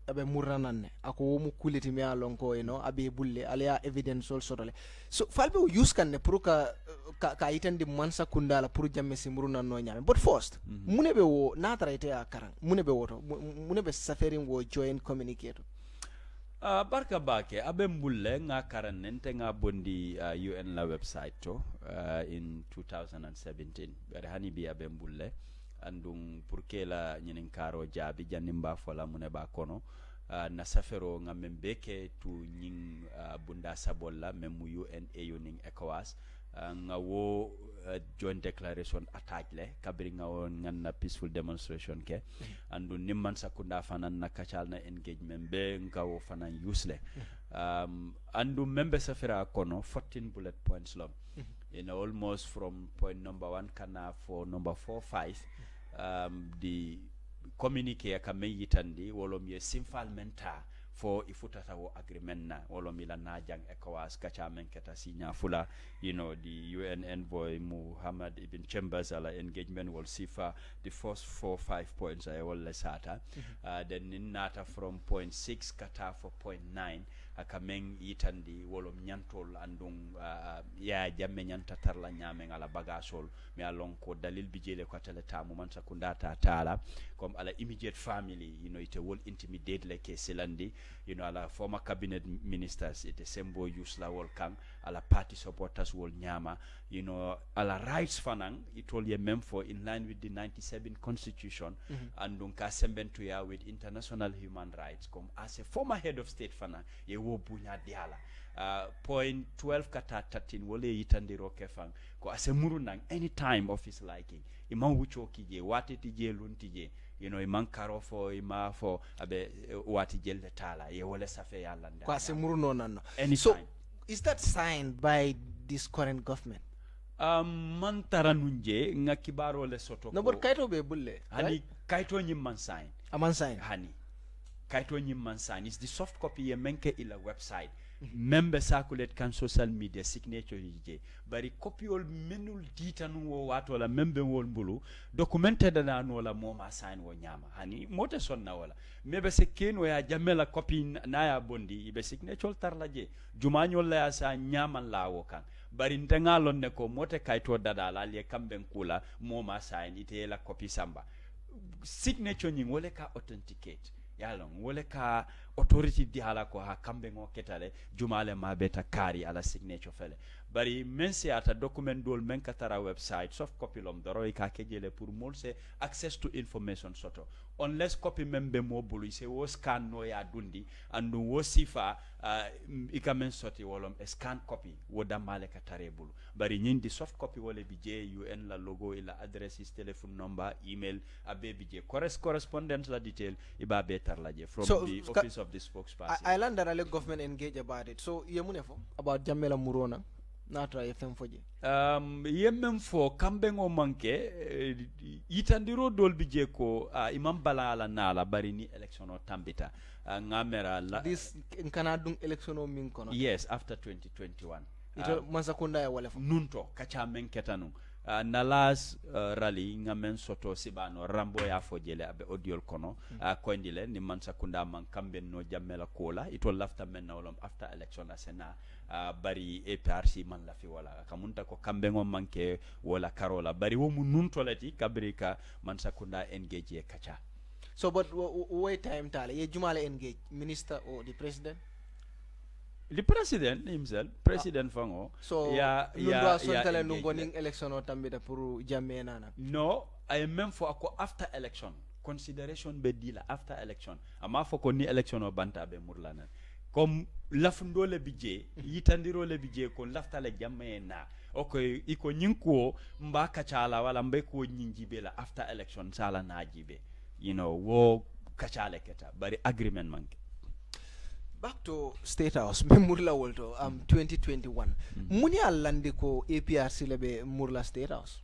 abe muranan ako mu kuliti me alonko abe bulle alia evidence also tole so falbe use kan ne puruka ka itandi mansa kundala puru jamme simuruna no nyame but first munebe wo na traite akarang munebe woto munebe safaring wo joint communicator barka bake abe mbulle nga karanente nga bondi UN la website to in 2017 bari hani bi abe mbulle andung pour la nyinin karo jabi janimba fola muneba kono na safero nga membeke tu nying bunda sabolla memu UN AU ning ECOWAS nga wo joint declaration attack le kabri nga won nganna peaceful demonstration ke andu nimman sakunda fanan na kachal na engagement be nga wo fanan usle andu membe safira kono 14 bullet points long almost from point number 1 kana for number 4 5 the communique ka meyitandi wolom ye simfal menta for ifutata wo agreement na wolom ila na jang ECOWAS kacha men keta sinya fula the UN envoy Muhammad Ibn Chambers ala engagement will sifa the first 4-5 points ay wala sata then nata from point 6 kata for point 9 akameng yitandi wolom nyantol andung ya jamme nyanta tarla nyame ngala bagasol mi alon ko dalil bijele ko teleta mo man sakundata tala comme ala immediate family ite will intimidate like selandi ala former cabinet ministers ite sembo yusla wol kang ala party supporters wol nyama ala rights fanang it all ye memfo in line with the 97 constitution andung ka sembentu ya with international human rights comme as a former head of state fanang ye wo bunya diala point 12 kata 13 wole yitandiro kefang ko ase murunang any time of his liking imam wucho kije wati tije luntije imam karo fo ima fo abe wati jelde tala ye wole safe yalla nda ko ase muruno nanno so is that signed by this current government man taranunje nga kibaro le soto no but kaito be bulle hani kaito nyimman sign aman sign hani kaito nyimman sign is the soft copy ye menke ila website membe circulate kan social media signature yije bari copy ol menul ditanu wo wato la membe wol mbulu documented na no la moma sign wo nyama hani mote sonna wala mebe se keno ya jamela copy na ya bondi ibe signature tarlaje jumañol la ya sa nyama lawo kan bari ntangalon ne ko mote kayto dadala le kamben kula moma sign ite la copy samba signature nying wole ka authenticate yalon wole ka authority di hala ko ha kambe ngo ketale jumale mabeta kari ala signature fele bari mense ata document dol men katara website soft copy lom doro ka kejele pour molse access to information soto unless copy membe mo bulu se wo scan no ya dundi andu wo sifa ikamen soti wolom scan copy wo damale katare bulu bari nyindi soft copy wole bije UN la logo ila addresses telephone number email abe bije correspondence la detail iba betar laje from the office of the spokesperson. I learned that the government engage about it. So yemunefo about Jamela Murona natra FM foje. Yemem fo kambengo manke itandiro dolbi jeko imam balala nala barini election o tambita ngamera la this in Canada election o min kono. Yes, after 2021. Ito mansakunda ya wale fo. Nunto kacha menketanu. Nalas rally ngamen soto sibano rambo ya fojele abe audiol kono koindile ni mansa kunda man kamben no jamela kola ito lafta men na olom after election asena bari APRC man lafi wala kamunta ko kambengo manke wala karola bari wo mununto lati kabrika mansa kunda engage kacha. So but wait time tale ye jumale engage minister or the president. The president himself, President Fango. So, nungo ning election o tambita puru jamme nana. No, I am meant for after election. consideration be dila after election ama foko ni election o banta be murlana comme lafundole bije yitandirole bije ko laftale jamme na okay iko nyinko mba kachala wala mbe ko nyinjibe la after election sala najibe wo kachala keta bari agreement manke. Back to State House be murla wolto 2021 muni allandi ko APRC lebe murla State House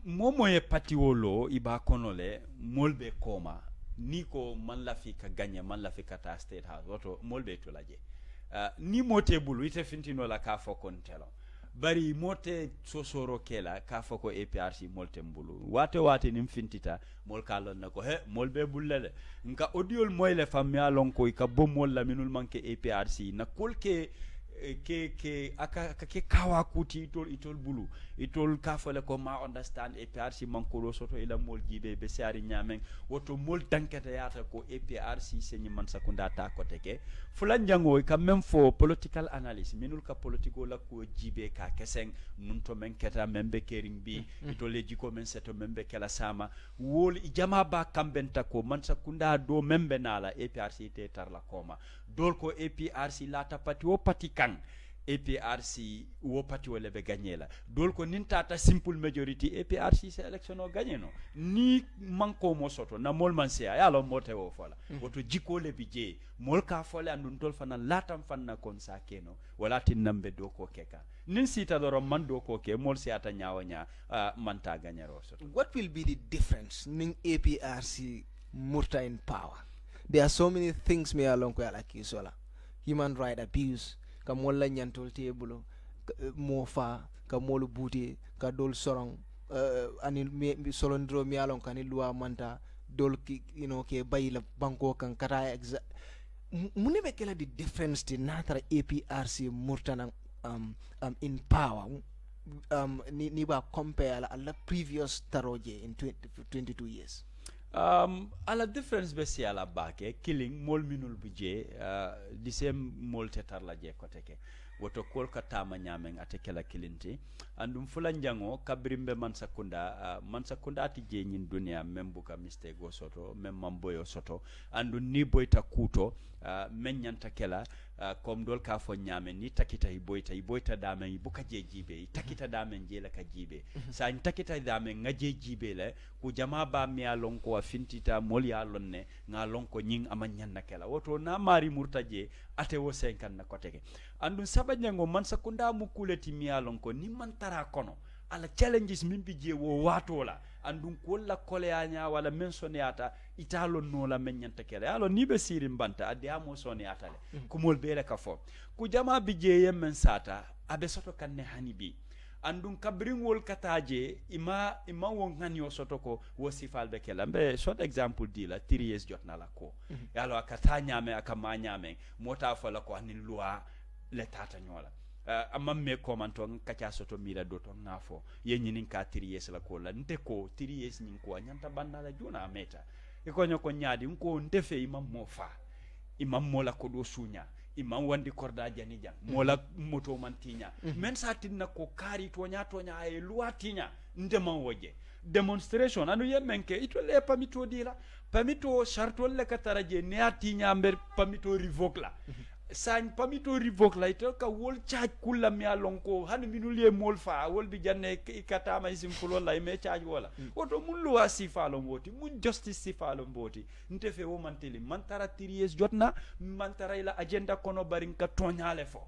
momo e pati wolo iba konole molbe koma niko man la fi ka gagner man la fi ka ta State House woto molbe to laje ni mote bulu ite fintino la ka fo kontelo bari mote sosoro kela ka fo ko APRC molte mbulu wate nim fintita mol kalon nako he molbe bullele nka audiol moyle famya lon ko ka bo mol la minul manke APRC na kolke ke aka ke kawa kuti itol bulu itol ka fole ko ma understand APRC manko soto ila mol jibe be sari nyamen woto mol dankata yata ko APRC senyi man sakunda ta ko teke fulan jango ka même fo political analyst minul ka politico la ko jibe ka keseng nun to men keta membe kering bi itol leji ko men seto membe kala sama wol jama ba kambenta ko man sakunda do membe nala APRC te tar la koma dol ko APRC la tapati o patikan APRC wo pati wala be gagné la dol ko nintata simple majority APRC se election o gagné no ni manko mo soto na mol man se ya lo mote wo fola woto jiko le bije mol ka fola andun tol fana latam fanna kon sa keno wala tin nambe do ko keka nin sita do man do ko ke mol se ata nyawanya man ta gagné ro soto. What will be the difference ning APRC murta in power? There are so many things me along ko ala kisola human right abuse ka molla nyantol tebulo mofa ka molu buti ka dol sorong ani mi solondro mi alon kan luwa manta dol ki ke bayila banko kan kata mune be kala di difference ti natara APRC murtana in power ni ba compare ala previous taroje in 22 years. Ala difference be si ala bake killing mol minul buje the same mol tetar la je koteke woto kol ka tama nyamen ateke la kilinti andum fulan jango kabrimbe man sakunda ati je nyin dunia membu ka mistake go soto mem mamboyo soto andu ni boyta kuto men nyanta kela kom dol ka fo nyamen ni takita boyta dame buka je jibe takita dame je la ka jibe sa takita dame ngaje jibe le ku jama ba mi alon ko fintita mol ya lonne nga lon ko nyin amanyan nakela woto na mari murtaje ate wo 50 na koteke andu sabanyango man sakunda mu kuleti mi alon ko ni man tara kono ala challenges min bi je wo watola andun ko la koleanya wala men soniata italo no la men nyanta kele alo ni be siri mbanta ade amo soniata le ko mol bele ka fo ku jama bi je yemen sata abe soto kanne hanibi andun kabring wol kataje ima won ngani o soto ko wosifal be kala be short example dila 3 years jotna la ko yalo akata nyame akama nyame mota fa la ko anin loi le tata nyola amma me komanto kacha soto mira do to ngafo ye nyinin ka 3 years la ko la nte ko 3 years nyin ko nyanta banna la juna meta e ko nyoko nyaadi ko ndefe imam mofa imam mola ko do sunya imam wandi korda jani jang mola moto mantinya men satinna ko kari tonya ay luatinya ndema woje demonstration anu yemenke ito le pamito dila pamito chartol le kataraje ne atinya mber pamito revoke la sañ pamito revoke la ito ka wol charge kula mi alonko han minulie mol fa wol bi janne ikata ma isim fulo la me charge wala oto mun lo asifa lo mboti mun justice sifa lo mboti ntefe wo manteli man tara 3 years jotna man tara ila agenda kono barin ka tonyale fo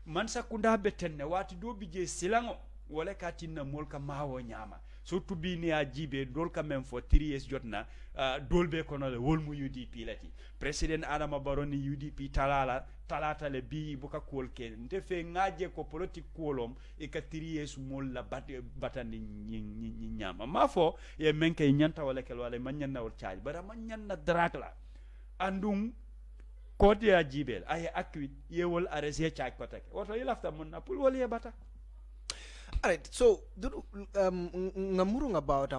man sakunda betenne wati do bije silango wala katinna mol ka mawo nyama surtout bi ni ajibe dol ka même fo 3 years jotna dolbe kono le wol mu UDP lati president Adama Barrow ni UDP talata le bi buka kol ke ndefe ngaje ko politique kolom e ka 3 years mol la batandi ni nyama mafo e menke nyanta wala kel wala man nyanna wol charge bara man nyanna drak la andum kodi ajibel ay akwit yewol arrêté charge ko tek woto yilafta mun na pul wol ye bata. All right, so ngamurung about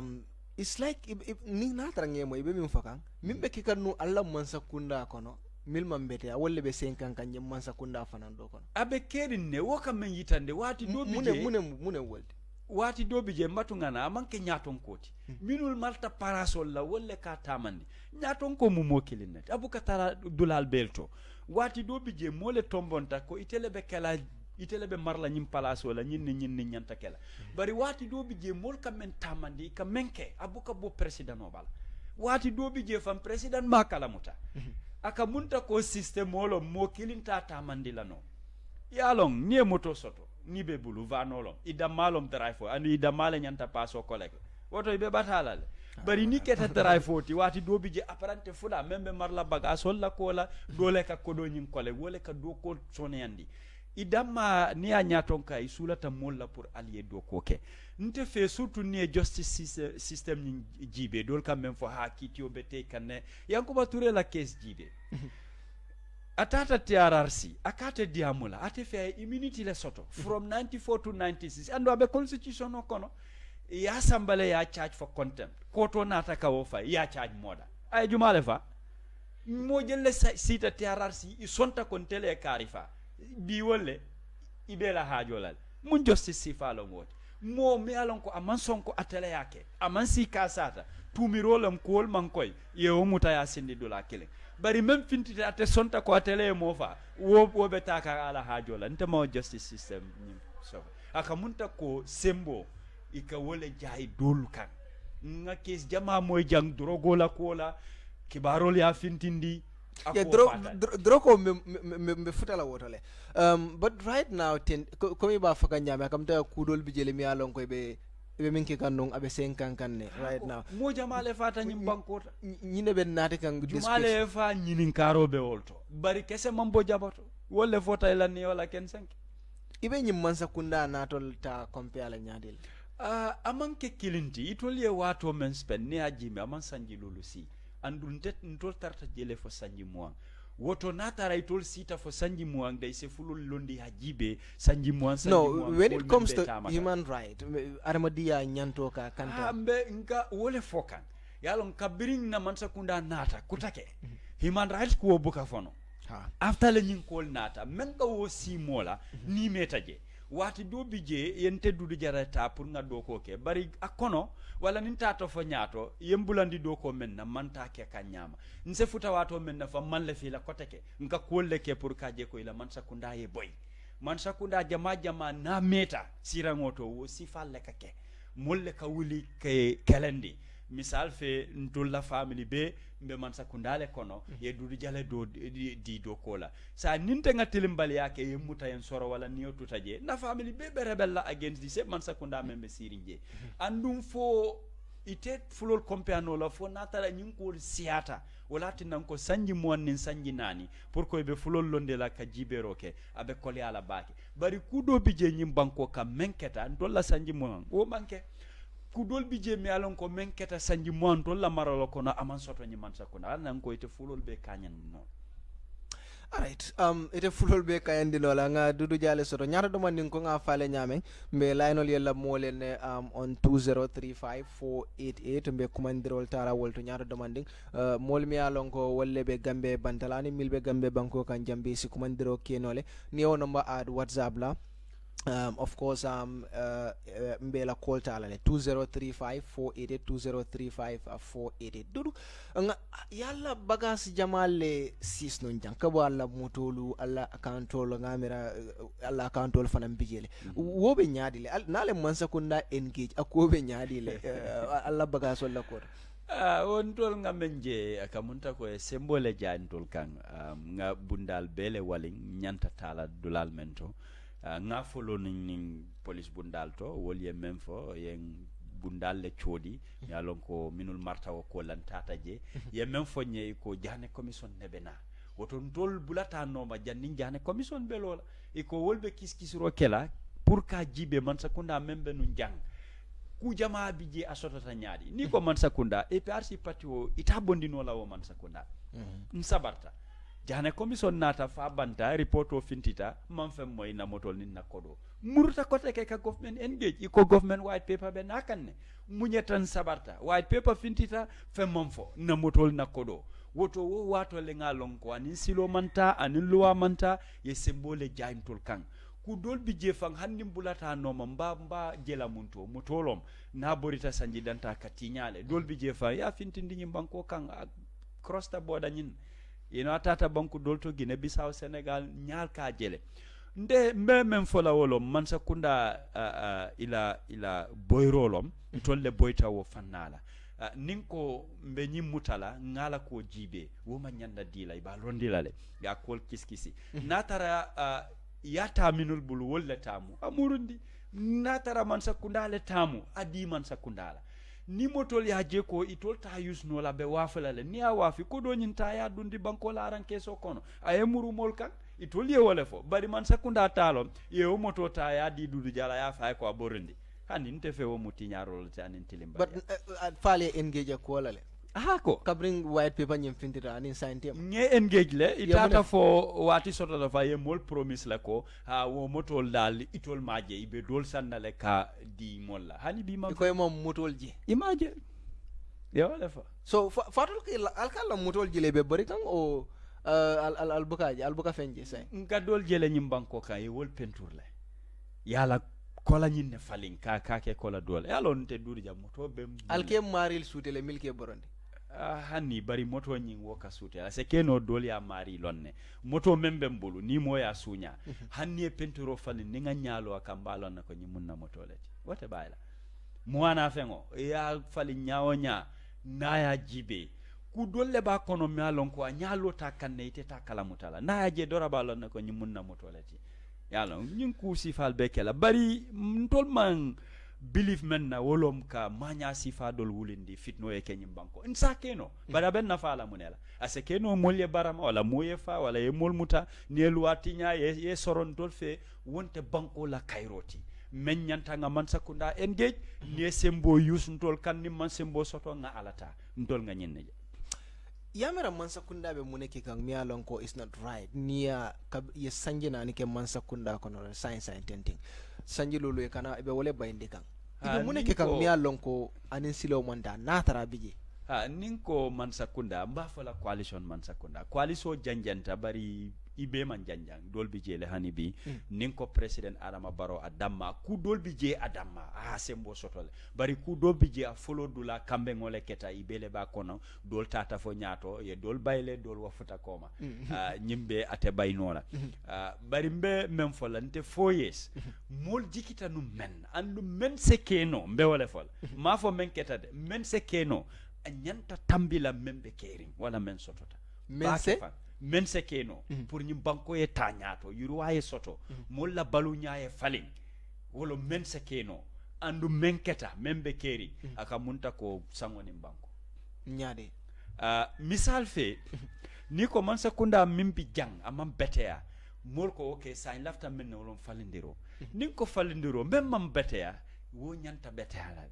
it's like if ni na tarange mo ibe mi fakang mimbe kikanu alla mansa kunda kono milma mbete wolle be 5 kan mansa kunda fanando kono abe kerin ne woka men yitande wati do bije mune wolde wati dobi je matungana amanke nyaton koti minul malta parasol la wolle ka tamandi nyaton ko mu mokilinnet abuka tara dulal belto wati dobi je mole tombonta ko itele be kala itele be marla nyim palaso la nyinni nyanta kala bari wati dobi je mol kamen tamandi ka menke abuka bo president obal wati dobi je fam president makala muta aka munta ko system molo mokilinta tamandi la no yalong nie moto soto ni be bulu vanolom ida malom drive anu ida male nyanta paso kolege woto ibe batalale bari ni keta drive ti wati dobi je apparente fula membe marla baga sol la kola dole ka kodo nyin kole wole ka do ko soneyandi idama ni a nyaton kay sulata molla pour allier do koke nte fe surtout ni justice system ni jibe dol kam même fo ha kitio bete kanne yankuba touré la case jibe atata TRRC akate diamula ate fe immunity le soto from 94 to 96 ando abe constitution no kono ya sambale ya charge for contempt koto nata ka wofa ya charge moda ay jumale fa mo jelle sita TRRC i sonta kon tele karifa bi wolle ibela hajolal mun justice sifalo mot mo mi alon ko aman sonko atele yake aman si kasata tumirolam kool mankoy yewo muta ya sindi dula kile bari même fintite ate sonta ko atele mofa wo be taka ala hajola nte mo justice system so aka munta ko sembo ika wole jay dolu kan nga kes jama moy jang drogo la kola kibarol ya fintindi droko me futala wotale but right now komi ba faka nyame kam ta kudol bi jele mi alon ko be minki kannon abe 5 kanne right now mo jamale fata nyim bankota nyine ben nati kan jumale fa nyinin karobe wolto bari kese mambo jabato wolle fota la ni wala ken 5 ibe nyim man sakunda natol ta compare ala nyadil amanke kilinti itolye wato men spend ne ajime aman sanji lulusi andun tet ntol tarta jele fo sanji mo woto natara itol sita fo sanji mo day se fulul londi hajibe sanji mo when it comes to human right armadia nyanto ka kanta ambe nka wole fokan yalon kabirin na man sakunda nata kutake human rights ko buka fono after le nyin kol nata men ka wo si mola ni metaje wati do bije yente dudu jarata pour nga do ko ke bari akono wala nin tato fo nyaato yembulandi do ko men na manta ke ka nyama nse futa wato men na fa man le fi la koteke nka kolle ke pour ka je ko ila man sakunda ye boy man sakunda jama na meta sirangoto wo sifalle ka ke molle ka wuli ke kalendi misal fe ndolla family be mbe man sakundale kono ye dudu jale do di do kola sa ninte ngatilim bal yake ye muta en soro wala niyo tutaje na family be rebella against di se man sakunda membe sirinje andum fo ite fulol kompeano la fo natala nyinko siata wala tinan ko sanji nin sanji nani pour ko be fulol londe la ka jibero ke abe koli ala baki bari kudo bije nyim banko ka menketa ndolla sanji mon o manke kudol bije mi alon ko menketa sanji mon to la maralo kono aman soto nyi man sakuna nan ko ite fulol be kanyan no alright ite fulol be kayandi lola nga dudu jale soto nyata do mandin ko nga fale nyame mbe laynol yella molen on 2035488 mbe kumandirol tara wolto nyata do mandin mol mi alon ko wolle be gambe bantalani milbe gambe banko kan jambe si kumandiro kenole ni o number ad whatsapp la of course mbela call tala le 203548 dudu nga yalla bagas jamale sis non janka bo alla motolu alla accountol ngamira alla accountol fanam bijele wobe nyaadile nale mansa kunda engage akobe nyaadile alla bagas wala ko on tol ngamenje akamunta ko sembole jantol kan nga bundal bele waling nyanta tala dulal mento nga folo ning police bundal to wolye même fo yen bundal le chodi yalon ko minul marta ko lantata je ye même fo nye ko jane commission nebena woto ndol bulata no ma janni jane commission belola e ko wolbe kiskisro kela pour ka jibe man sakunda membe nu jang ku jama bije asotata nyaadi ni ko man sakunda e parti patio itabondino lawo man sakunda nsabarta jane commission nata fa banta report o fintita man fem moy na motol ni nakodo murta kote ke ka government engage iko government white paper be nakanne munyetan sabarta white paper fintita fem man fo na motol nakodo woto wo wato le ngalon ko anin silo manta anin luwa manta ye symbole jaintol kan ku dol bi je fang hanni bulata no mba jela munto motolom na borita sanji danta katinyale dol bi je fang ya fintindi nyi banko kan cross the border nyin atata banku dolto Guinea Bissau Senegal nyal ka jele nde memem fola wolom man sakunda ila boyrolom tolle boyta wo fannala ninko mbe nyimutala ngala ko jibe wo ma nyanda dila ba rondilale ya kol kiskisi natara yata minul bul wolle tamu amurundi natara man sakunda le tamu adi man sakundala ni motol ya je ko itol ta yusno la be wafala le ni a wafi ko do nyinta ya dundi banko la ran keso kono ay muru mol kan itol ye wole fo bari man sakunda talon ye o moto ta ya di dudu jala ya fa ko aborundi hani nte fe wo muti nyarol ta anin tilimba but fale engage ko wala le ko kabring white paper nyem fintira anin scientific nge engage le itata fo wati soto la fa ye mol promise la ko ha wo motol dal itol maje ibe dol sannale ka di molla hani bi ma ko mom motol ji imaje yo le fa so fatul alkala motol ji le be bari kan o albuka fenje say nga dol jele nyim banko ka e wol peinture le yala kola nyinne falin ka ke kola dole yalo nte duri jam moto be alke maril sutele milke boronde hani bari moto nyin woka sutela se keno dole ya mari lonne moto membe mbulu ni moya sunya hanni e peinture falin ni nga nyalo akambalo na ko nyimunna moto leti wote bayla muana fengo ya falin nyaonya na ya jibe ku dolle ba kono mi alon ko nyalo ta kanne ite ta kala mutala na ya je dora balon na ko nyimunna moto leti yalo ñing ku sifal bekela bari ntol man believe men na wolom ka manya sifa dol wulindi fitno e kenyim banko nsa keno bada ben na fala munela ase keno molye barama wala moye fa wala e mol muta ne luatinya ye soron dol fe wonte banko la kairoti men nyanta nga man sakunda engage ne sembo yus ntol kan ni man sembo soto nga alata ntol nga nyenne yamera mansa kunda be muneke kan mi alon ko is not right niya ye sanje na nike mansa kunda kono science and tenting sanje lolo e kana be wole bayinde kan ibe muneke kan mi alon ko anin silo manda na tara bije ninko mansa kunda mba fola coalition mansa kunda coalition janjanta bari ibe man janjang dolbi jele hani bi ninko president Adama Barrow adamma ku dolbi je adamma sembo sotole bari ku dolbi je a follow dula kambe ngole keta ibele ba kono dol tata fo nyato ye dol bayle dol wafuta koma nyimbe ate baynola bari mbe mem folante 4 years mol jikita nu men andu men sekeno mbe wala fol ma fo men keta de men sekeno anyanta tambila membe kering wala men sotota men se keno pour ñi banko e tañato yuru waye soto molla balu ñaaye falin wolo men se keno andu menketa membe keri aka munta ko sangoni banko ñaade misal fe ni ko man sakunda mimbi jang amam betea mol ko okay sa lafta men no lon falindiro ni ko falindiro même mam betea wo ñanta betea la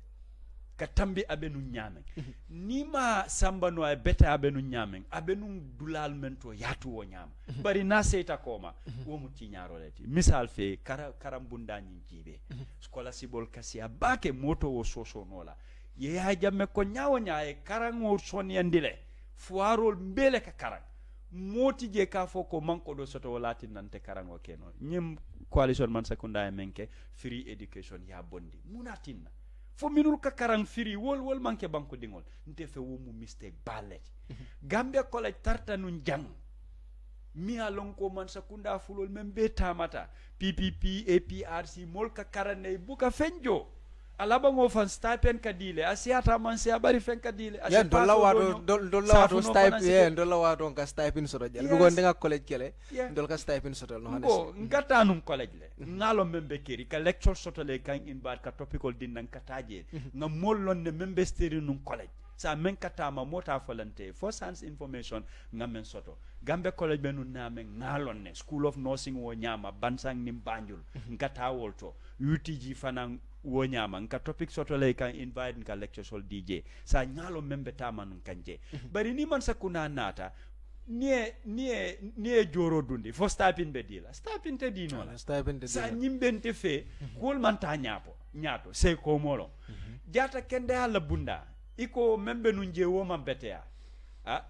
ka tambi abenu nyamen nima sambano ay beta abenu nyamen abenu dulal mento yatu wo nyam bari na seita koma wo muti nyaroleti misal fe karambunda nyi jibe skola sibol kasia bake moto wo soso nola ye ya jamme ko nyaawo nyaaye karango soni andile fuarol mbele ka karang moti je ka foko manko do soto walati nante karango keno nyim coalition man sakunda menke free education ya bondi munatinna fo minul ka karang firi wol manke banko dingol nte fe wo mu mistake ballet Gambia college tarta nun jang mi alon ko man sakunda fulol membe tamata PPP APRC mol ka karane buka fenjo alaba ngo fan stipend kadile asiata man se abari fen kadile ya dolla wato stipend dolla wato ka stipend so dal bugo ndinga college kele dol ka stipend so no hanes ngata num college le ngalo membe keri ka lecture so le kan in bad ka topical din nan kataje nga mollon ne membe steri num college sa men katama mota volante for sans information nga men soto Gambia college benu na men ngalon ne school of nursing wo nyama bansang nim banjul ngata wolto UTG fanan wo nyama nka topic soto le kan invite nka lecture sol DJ sa nyalo membe taman kanje bari ni man sakuna nata nie joro dundi fo stapin be dila stapin te dino la sa nyimbente fe kol man ta nyato se ko molo jata kende ala bunda iko membe nunje wo man betea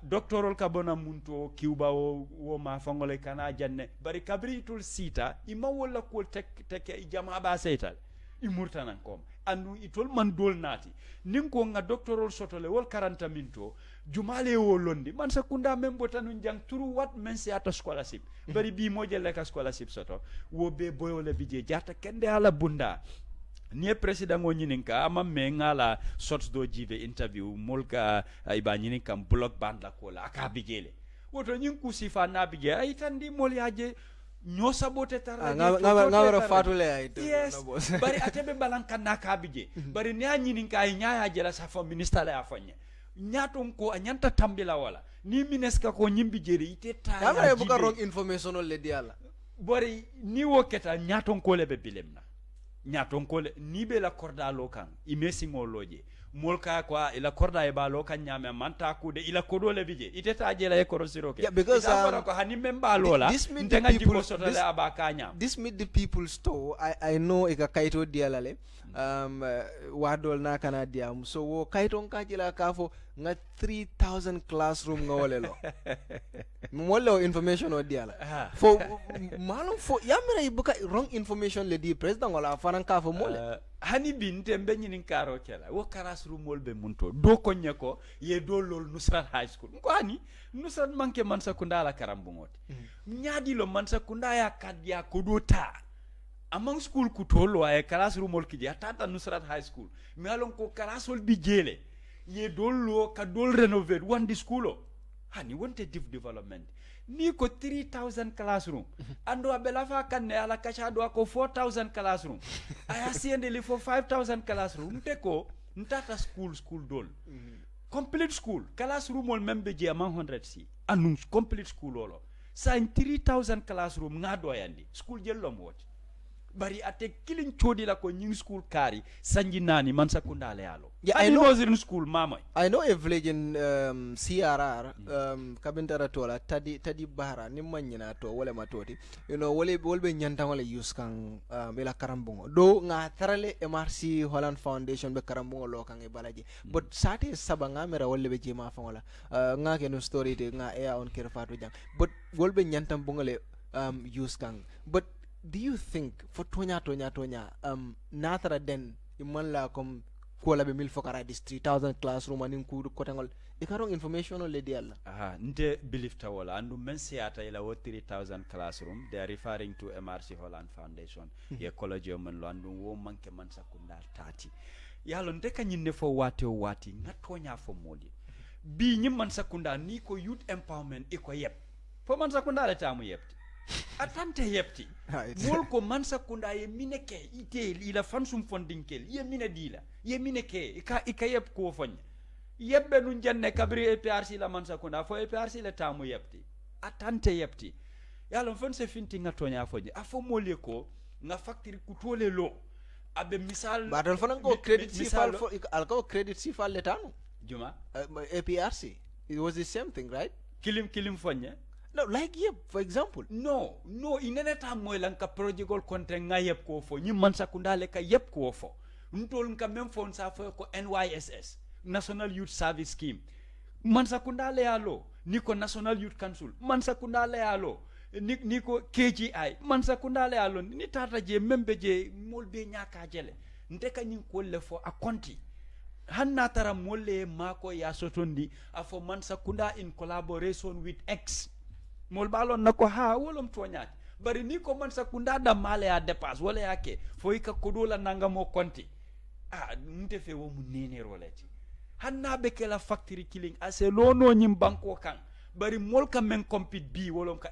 doctorol ka bona munto kiuba wo ma fangole kana janne bari kabritul sita ima wala ko tek jama ba setal imurtanan kom andu itol man dol nati nin ko nga doctorol sotole wol 40 minto jumale wo londi man sakunda membo tanu jang turu wat men si ata scholarship bari bi mo jelle ka scholarship soto wo be boyole bije jata kende ala bunda ni president ngo nyininka ama me ngala sorts do jive interview molka iba nyininka blog band la ko la aka bigele woto nyinku sifa na bige ay tandi mol yaje ño sabote tar ngawara fatule ay yes bari atebe balanka na ka bige bari ni nyininka ay nyaaya jela sa fo minister la afanye nyaton ko anyanta tambila wala ni mineska ko nyimbi jeri ite ta kamre buka wrong information le diala bari ni woketa nyaton ko le be bilemna nyaton ko ni be la korda lo kan imesi ngoloje molka kwa ila korda e ba lo kan nyame manta ku de ila kodo le bije iteta jela e korosiro ke because ko hani memba lola ntenga jiko sotale abaka nyam this meet the people store I know ika kaito dialale wadol na kana diam so wo kaiton ka jila kafo nga 3000 classroom ngolelo mollo information o diala fo malum fo yamira ibuka wrong information le di president wala fanan kafo mole hani binte mbe nyinin karo kela wo classroom molbe munto do ko nyako ye do lol Nusrat high school ko hani Nusrat manke man sakunda la karambungote nyaadi lo man sakunda ya kadya ko do ta among school ku tolo ay classroom mol ki tata Nusrat high school mi alon ko classol bi jele ye dollo ka dol renovate one di school hani wonte development ni ko 3000 classroom ando abela fa kanne ala kacha do ko 4000 classroom aya siende li for 5000 classroom te ko ntata school dol complete school classroom ol membe je among 100 si anu complete school lolo sa 3000 classroom ngado yandi school jellom wot bari ate kilin chodi la ko nying school kari sanji nani man sakunda le yalo yeah, I know in school mama I know a village in CRR kabintara tola tadi bahara ni manyina to wala matoti you know wolbe nyanta wala use kan bela karambungo do nga tarale MRC Holland Foundation be karambungo lo kan e balaji but sati sabanga mera wolle be jema fa wala nga ke no story de nga air on kerfatu jang but wolbe nyanta bungale use kan but do you think for tonya natara den iman la comme ko la be mil fokara dis 3000 classroom anin kudu kotangol e karong information o le dialla nte believe tawala andu men siata ila wo 3000 classroom they are referring to MRC Holland Foundation ye college o men lo andu wo manke man sakunda tati yalo nte kanyine fo wati ngatonya fo modi bi nyim man sakunda ni ko youth empowerment e ko yep fo man sakunda le tamu yepti atante yepti mol ko man sakunda ye mineke ite ila fansum fondinkel ye mine dila ye mineke ika yep ko fanya yebbe nun janne kabri EPRC la man sakunda fo EPRC le tamu yepti atante yepti yalo fon se finti ngatonya fo afo mole ko nga factory kutole lo abe misal badal fon ko credit si fal fo alko credit si fal le tamu juma APRC it was the same thing right kilim fanya. No, like yep, for example. No, inene ta moelan ka project gol kontre nga yep ko fo, nyi man sakundale ka yep ko fo. Ntol nka même fon sa fo ko NYSS, National Youth Service Scheme. Man sakundale alo, niko National Youth Council, man sakundale alo, niko KGI, man sakundale alo, ni tata je membe je molbe nyaka jele. Nteka nyi ko le fo a konti. Hanna tara molle mako ya sotondi afo man sakunda in collaboration with X. Mol balon nako wolom toñati bari ni ko man sakunda da male ya dépasse wala yake foika kodola nanga mo konti nte fe wo mu nene roleti hanna be ke la factory killing ase lono nyim banko kan bari mol ka men compete bi wolom ka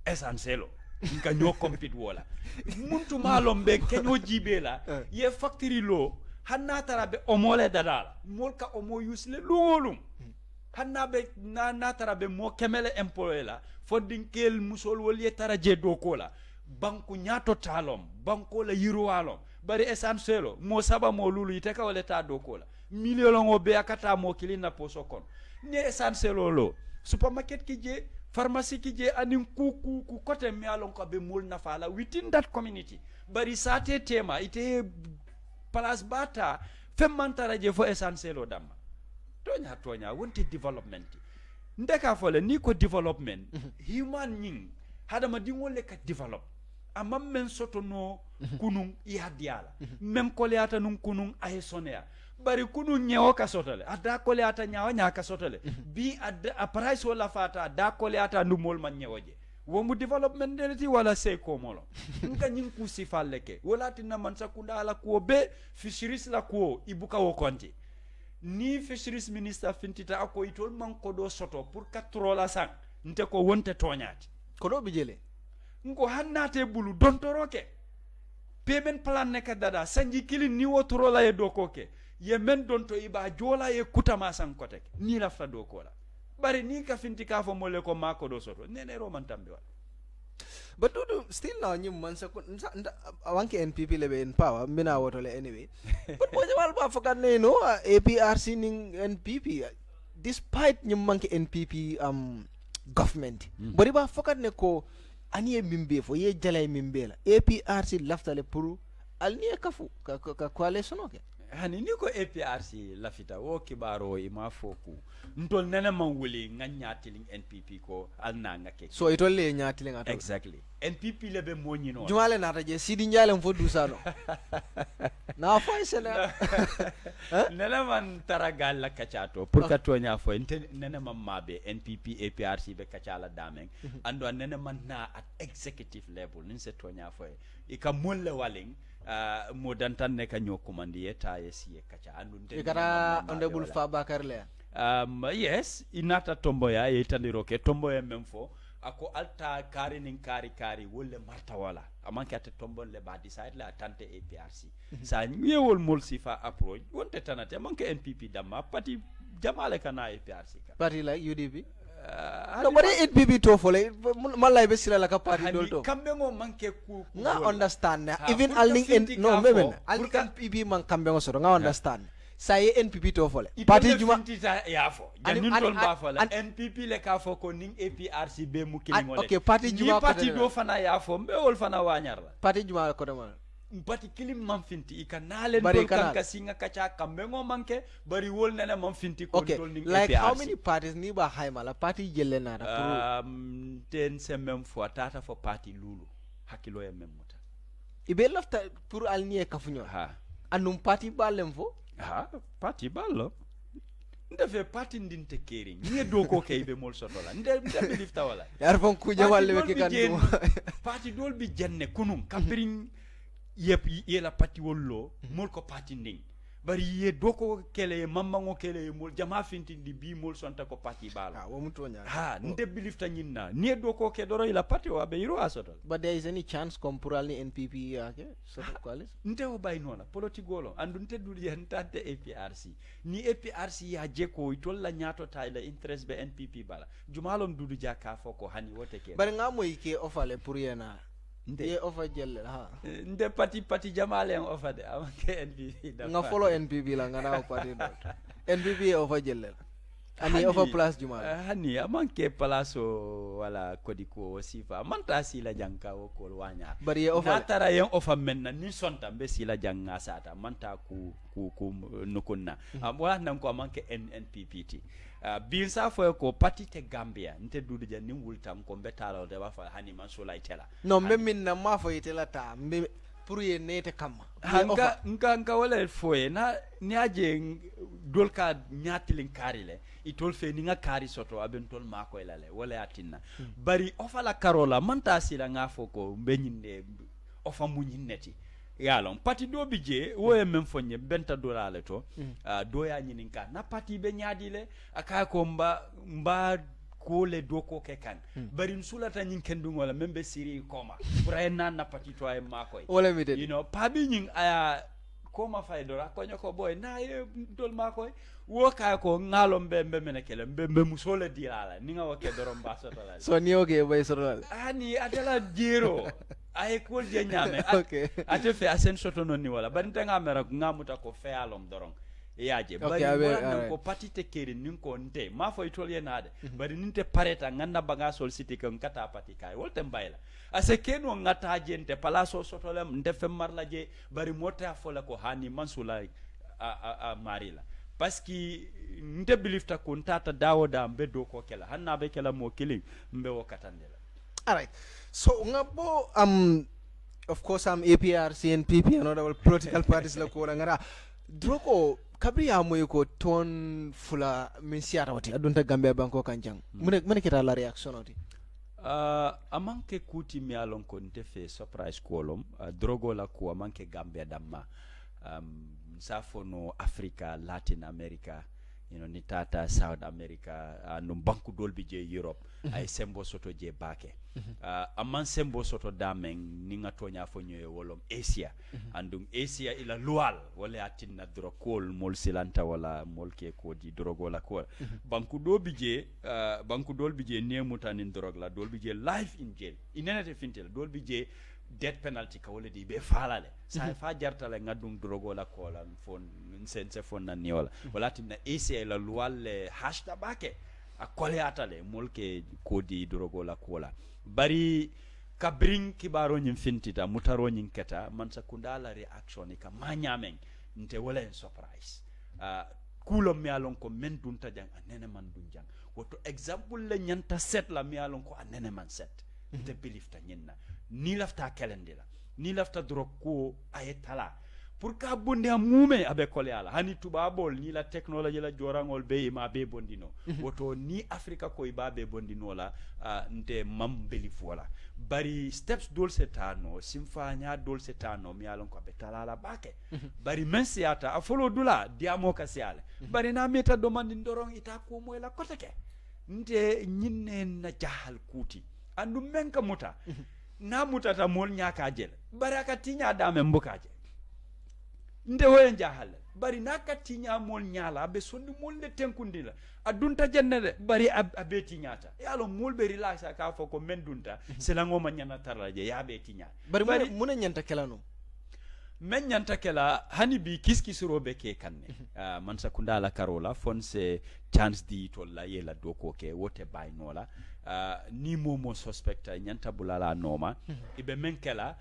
essentielo nka nyo compete wala muntu malom be kenyo jibela ye factory lo hanna tarabe omole dadala mol ka omo usle lolum hanna be na tarabe mo kemele employé la fodinkel musol woli taraje dokola banku nyato talom banko la yiruwalom bari essentielo mo saba mo lulu iteka wala ta dokola million ngo be akata mo kilina poso kon ni essentielo lo supermarket ki je pharmacie ki je anin ku kote mi alon ko be mol nafala within that community bari sate tema ite place bata femmantara je fo essentielo damma tonya wonte development ndeka fole ni ko development human ning hadama dingole ka develop amma men soto no kunun i hadiala men koleata nun kunun ay sonea bari kunun nyewo ka sotole ada koleata nyawa nya ka sotole bi a price wala fata da koleata ndumol man nyewoje womu development deleti wala se ko molo nka nyin ku sifaleke wala tinna man sakunda ala ko be fisheries la ko ibuka wo konti ni fisheries minister fintita ako itol man ko do soto pour 4 la sang nte ko wonte toñati ko do bijele ngo hannate bulu dontoroke payment plan ne ka dada sanji kilin ni wotoro la e do koke ye men donto iba jola e kutama san kotek ni lafta do kola bari ni ka finti ka fo mole ko mako do soto nene roman tambe wa but still now nyum man sa wanke NPP lebe in power mina wotole anyway but mo wal ba fokat ne no APRC ning NPP despite nyum manke NPP government bari ba fokat ne ko ani mimbe fo ye jalay mimbe la APRC laftale pour alni kafu ka coalition okay hani ni ko APRC lafita wo kibaro ima foku ntol nene man wuli nga nyatiling NPP ko alna nga ke so itol le nyatiling ato exactly NPP lebe moñi no jumale na taje sidi njale mfo dusano na fay sele nene man taragal la kachato pour ka tonya fo nene man mabe NPP APRC be kachala dameng ando nene man na at executive level nin se tonya fo ika molle waling mo dantan ne ka nyokumandi eta yesi kacha andu nte ikara honorable Fabakar le yes inata tomboya yetaniroke tomboya memfo ako alta kari nin kari wolle marta wala amanke ate tombon le ba decide la tante APRC sa nyewol mol sifa approach wonte tanate amanke NPP damma parti jamale kana APRC ka parti like UDP no bari NPP to fole malay be sila la ka parti dol to kambe ngo manke ku nga understand na even alning no memen alning NPP man kambe ngo so nga understand say NPP to fole parti juma ya fo janin tol ba fole NPP le ka fo ko ning APRC be mu kili ngole okay parti juma ko parti do fana ya fo be wol fana wanyar la parti juma ko dama parti kilim man finti ikanale tol kanka singa kacha kambe ngo manke bari wol nene man finti ko tol ning like APRC. how many parties ni ba hayma la parti jelle na da ten se même fois tata fo parti lulu hakilo ya même muta ibe lafta pour alnie kafunyo ha anum parti balem fo ha parti ballo ndefe parti ndinte kering ni do ko kay be mol sotola nde lifta wala yar fon ku jawalle be kan parti dol bi jenne kunum kampirin yep yela parti wollo mol ko parti nding bari ye do ko kele mamma ngo kele mol jama fintindi bi mol sonta ko parti balo wo mutonya ha nde bi lifta nyinna ni do ko ke doro ila parti wa be yiro asotol but there is any chance compuralni NPP yake so qualis nte o bay nona politigolo andu nte dudi hentante APRC ni APRC ya jeko itolla nyato tayla interest be NPP bala jumalom dudu jaka foko hani wote ke bari nga moy ke ofale pour yena nde ofa jelle ha nde parti jamale en ofa de amake NPP da nga follow NPP la nga na parti do NPP ofa jelle ani ofa place jumal hani amanke place wala kodiko sifa manta sila janka o ko wanya bari ye ofa tara yen ofa menna ni sonta be sila janga sata manta ku nukunna amwa nan ko amanke NPPT bin sa fo ko parti te Gambia nte dudu jan nim wultam ko betalo de ba fa hani man so lay tela no min na ma fo yitela ta pour ye nete kam nka wala foye na niaje dol ka nyatilin karile itol fe ni nga kari soto aben tol mako elale wala atinna bari ofa la karola manta sila nga foko benyinde ofa munyineti yalon pati do bije wo e men fonye benta dolale to do ya nyininka na pati be nyaadile aka ko mba ko le doko ke kan bari sulata nyin kendung wala membe siri koma pura na pati to ay makoy wala mi de you know pabi nyin aya koma faydora ko nyako boy na ye dol makoy wo ka ko ngalom be menekele be musole dilala ni nga wake dorom baso tala so ni oge bay sorol ani adela jero ay ko je nyame okay ate fe asen soto non ni wala bari tanga mera ngamuta ko fe alom dorom yaaje bari wala ko patite keri nin ko nte ma fo itolye nade bari ninte pareta nganda baga sol city kan kata patika wolte mbayla ase keno ngata jente palaso sotolem nte fe marla je bari mota fola ko hani mansula a marila parce que nte bilifta ko ntata dawo da mbe do ko kela hanna be kela mo killing mbe wo katandela. All right. So ngabo of course APR CNPP and other political parties la ko ngara droko kabri amoy ko ton fula min siata wati adunta Gambia banko kanjang mune kita la reaction oti amanke kuti mi alon ko nte fe surprise kolom drogo la ko amanke Gambia damma safono Africa, Latin America, ni tata South America, no banku dolbi je Europe, ay sembo soto je bake. Aman sembo soto dameng ninga tonya fonyo e wolom Asia. Andung Asia ila lual wala atinna drokol mol silanta wala mol ke kodi drogo la ko. Banku dolbi je nemuta nin drog la dolbi je life in jail. Inenete fintel dolbi je death penalty ka wala di be falale sa fa jartale ngadum drogo la kola fon sense fon na niola wala tinna Asia la lual hashta bake a kole atale molke kodi drogo la kola bari ka bring kibaro nyim fintita mutaro nyin keta man sa kundala reaction ka manyamen nte wala surprise kulo mi alon ko men dunta jang anene man dunjang woto example le nyanta set la mi alon ko anene man set nte believe ta nyinna ni lafta kelendela ni lafta droko ayetala pour ka bonde amume abe kole ala hani tubabol ni la technology la jorangol be ma be bondino woto ni Africa ko iba be bondino la nte mam belief wala bari steps dol setano simfanya dol setano mi alon ko be talala bake bari mensiata a follow dula diamo kasiale bari na meta domandi ndorong ita ko moy la koteke nte nyinne na jahal kuti andu menka muta na mutata mol nyaka jel bari akatinya dame mbukaje nde hoyen jahal bari nakatinya mol nyala be sonni mol le tenkundila adunta jennede bari abeti nyata yalo mol be relaxa ka foko mendunta selango manyana taraje ya beti nya bari muna nyanta kelano men nyanta kela hani bi kiskisuro be ke kanne man sakunda la karola fonse chance di to la yela doko ke wote baynola ni momo suspecta nyanta bulala noma ibe men kela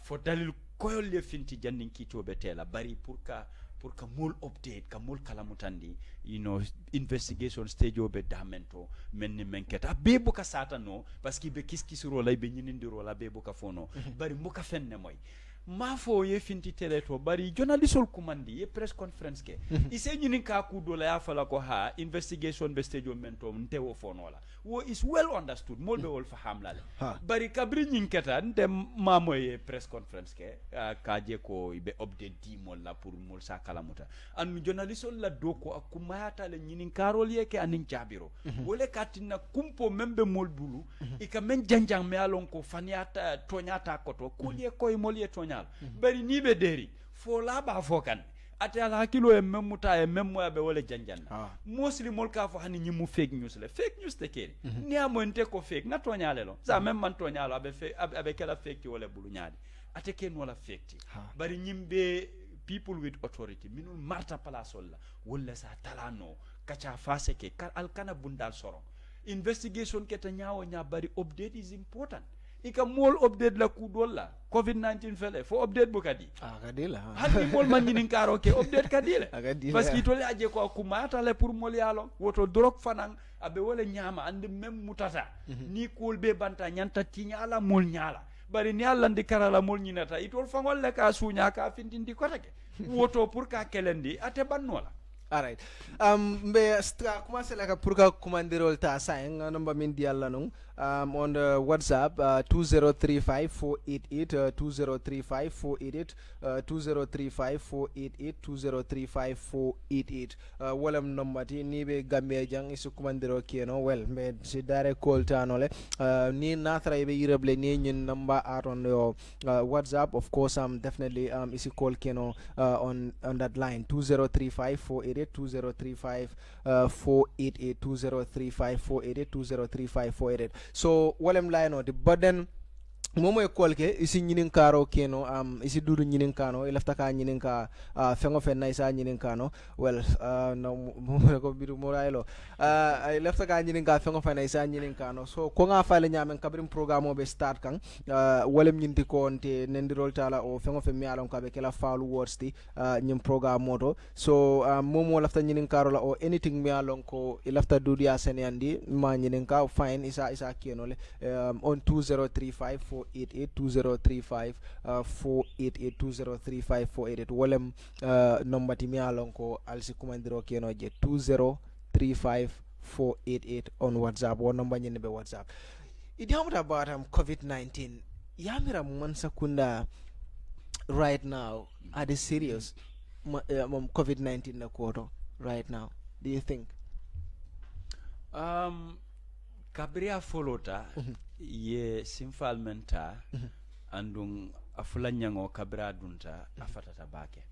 fo dalil koyol le finti jannin kito be tela bari pour ka mol update ka mol kala mutandi investigation stage obe damento menni menketa bebo ka satano parce que be kiskisuro lay be nyinindiro la bebo ka fono bari muka fenne moy mafo ye finti teleto bari journalisol kumandi ye press conference ke ise nyinin ka ku do la ya fala ko ha investigation be stage mento ntewo fonola wo is well understood molbe wol faham lale bari kabri nyinketa nte mamo ye press conference ke ka je ko ibe update di mol la pour mol sa kala muta an journalisol la doko akumayata le nyinin karol ye ke anin jabiro wole katina kumpo membe mol bulu ika men janjang me alon ko faniata tonyata koto kulye koy mol ye tonya bari ni be deri fo la ba fokan ate ala kilo e memuta e memmo be wala janjanna mostly mol ka fo hani nyimu fake news te keri ni amonte ko fake na tonyale lo sa même man tonyalo abe kala fake wala bulu nyaadi ate ken wala fake bari nyimbe people with authority minul marta palasol la wala sa talano kacha fase ke alkana bundal soro investigation keta nyaawo nya bari update is important ika mol update la ku dolla covid-19 fele fo update bu kadi kadila hadi mol man nyinin karo ke update kadile parce que to le aje ko kumata le pour mol yalo woto drok fanan abe wala nyama ande mem mutata ni kol be banta nyanta tinya ala mol nyala bari ni alla ndi karala mol nyinata itol fangol le ka sunya ka findindi kotake woto pour ka kelendi ate bannola. All right. Mbe stra commencer la pour ka commanderol ta sa en number min di alla non on the WhatsApp 2035 488 2035 488 2035 488 2035 488 walam number ti ni be Gambia jang isu commandero keno well mbe si dare call tanole ni natra be yireble ni nyin number out on your WhatsApp of course definitely isi call keno on that line 2035 488 2035 488 2035 488 2035 488 so walem line on the button momo e kolke isi nyinin karo keno isi dudu nyinin kano ilafta ka nyinin ka fengo fen na isa nyinin kano well no mo ko bidu moraylo ilafta ka nyinin ka fengo fen na isa nyinin kano so ko nga fale nyamen kabrim programme be start kan walem nyinti ko onte nendirol tala o fengo fen mi alon ka be kala falu words ti nyim programme moto so momo lafta nyinin karo la o anything mi alon ko ilafta dudu ya sen yandi ma nyinin ka fine isa keno le on 2035 488 2035 488 wolem number timi alon ko alsi kumandiro keno je 2035 488 on WhatsApp or number nyene be WhatsApp. It happened about COVID-19 yamira man sakunda right now are they serious COVID-19 na koto right now, do you think? Kabria folota ye simfalmenta andung afula nyango kabra dunta afatata bake